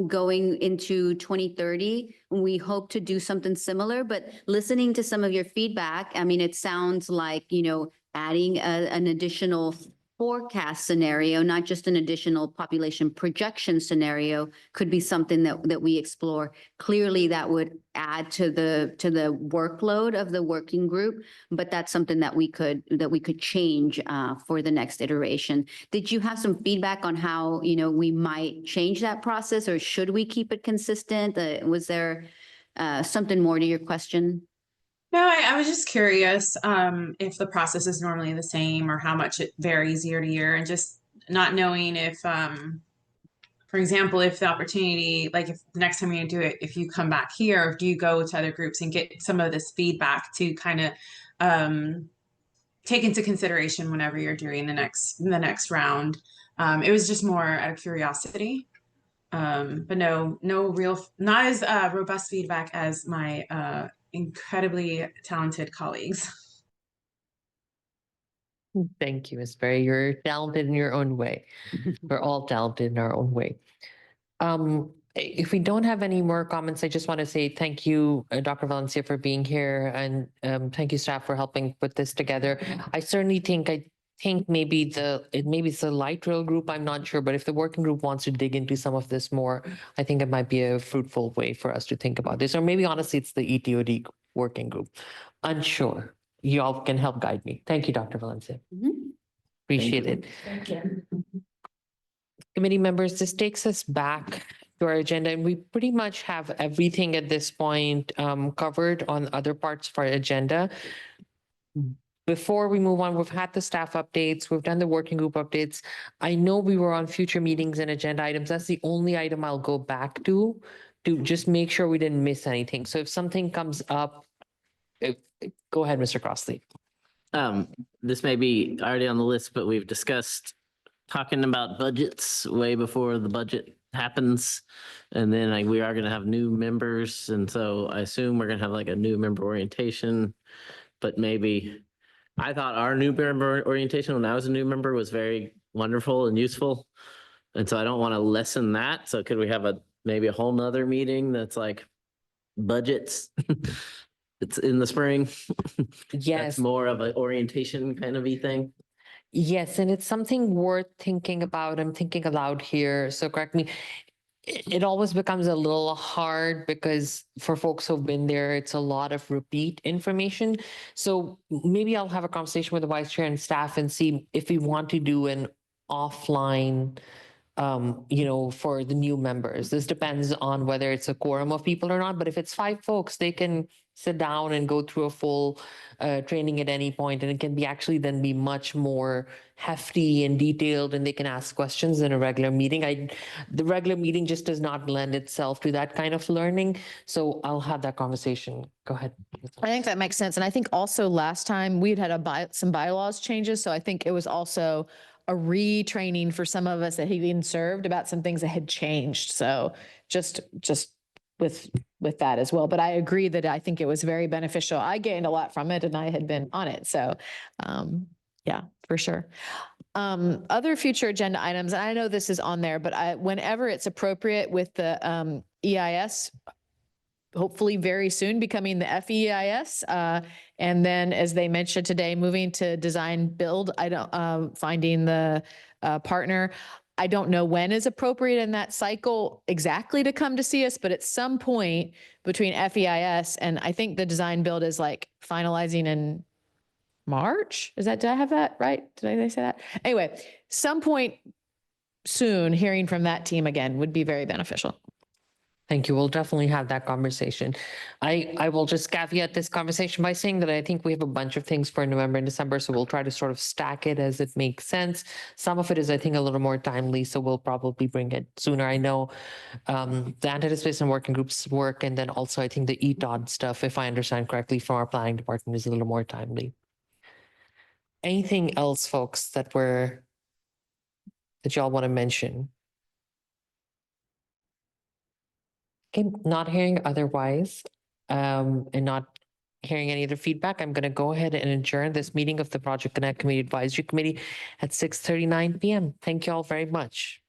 going into 2030, we hope to do something similar. But listening to some of your feedback, it sounds like, adding an additional forecast scenario, not just an additional population projection scenario, could be something that we explore. Clearly, that would add to the workload of the working group, but that's something that we could change for the next iteration. Did you have some feedback on how we might change that process, or should we keep it consistent? Was there something more to your question? No, I was just curious if the process is normally the same or how much it varies year to year, and just not knowing if, for example, if the opportunity, like if the next time you do it, if you come back here, do you go to other groups and get some of this feedback to kind of take into consideration whenever you're doing the next round? It was just more out of curiosity. But not as robust feedback as my incredibly talented colleagues. Thank you, Ms. Berry. You're talented in your own way. We're all talented in our own way. If we don't have any more comments, I just want to say thank you, Dr. Valencia, for being here, and thank you, staff, for helping put this together. I certainly think maybe it's a light rail group. I'm not sure, but if the working group wants to dig into some of this more, I think it might be a fruitful way for us to think about this. Or maybe honestly, it's the ETOD working group. Unsure. You all can help guide me. Thank you, Dr. Valencia. Appreciate it. Thank you. Committee members, this takes us back to our agenda, and we pretty much have everything at this point covered on other parts of our agenda. Before we move on, we've had the staff updates, we've done the working group updates. I know we were on future meetings and agenda items. That's the only item I'll go back to just make sure we didn't miss anything. So if something comes up, go ahead, Mr. Crossley. This may be already on the list, but we've discussed talking about budgets way before the budget happens. And then we are going to have new members. And so I assume we're going to have like a new member orientation, but maybe I thought our new member orientation when I was a new member was very wonderful and useful. And so I don't want to lessen that. So could we have maybe a whole nother meeting that's like budgets? It's in the spring. Yes. That's more of an orientation kind of thing. Yes, and it's something worth thinking about. I'm thinking aloud here, so correct me. It always becomes a little hard because for folks who've been there, it's a lot of repeat information. So maybe I'll have a conversation with the vice chair and staff and see if we want to do an offline for the new members. This depends on whether it's a quorum of people or not, but if it's 5 folks, they can sit down and go through a full training at any point, and it can be actually then be much more hefty and detailed, and they can ask questions in a regular meeting. The regular meeting just does not lend itself to that kind of learning. So I'll have that conversation. Go ahead. I think that makes sense. And I think also last time we had some bylaws changes. So I think it was also a retraining for some of us that had been served about some things that had changed. So just with that as well. But I agree that I think it was very beneficial. I gained a lot from it and I had been on it. So yeah, for sure. Other future agenda items, and I know this is on there, but whenever it's appropriate with the EIS, hopefully very soon becoming the FEIS. And then as they mentioned today, moving to design build, finding the partner. I don't know when is appropriate in that cycle exactly to come to see us, but at some point between FEIS and I think the design build is like finalizing in March. Did I have that right? Did I say that? Anyway, some point soon, hearing from that team again would be very beneficial. Thank you. We'll definitely have that conversation. I will just caveat this conversation by saying that I think we have a bunch of things for November and December, so we'll try to sort of stack it as it makes sense. Some of it is, I think, a little more timely, so we'll probably bring it sooner. I know the anti-displacement working groups work, and then also I think the ETOD stuff, if I understand correctly, from our planning department is a little more timely. Anything else, folks, that y'all want to mention? Okay, not hearing otherwise, and not hearing any other feedback, I'm going to go ahead and adjourn this meeting of the Project Connect Community Advisory Committee at 6:39 p.m. Thank you all very much.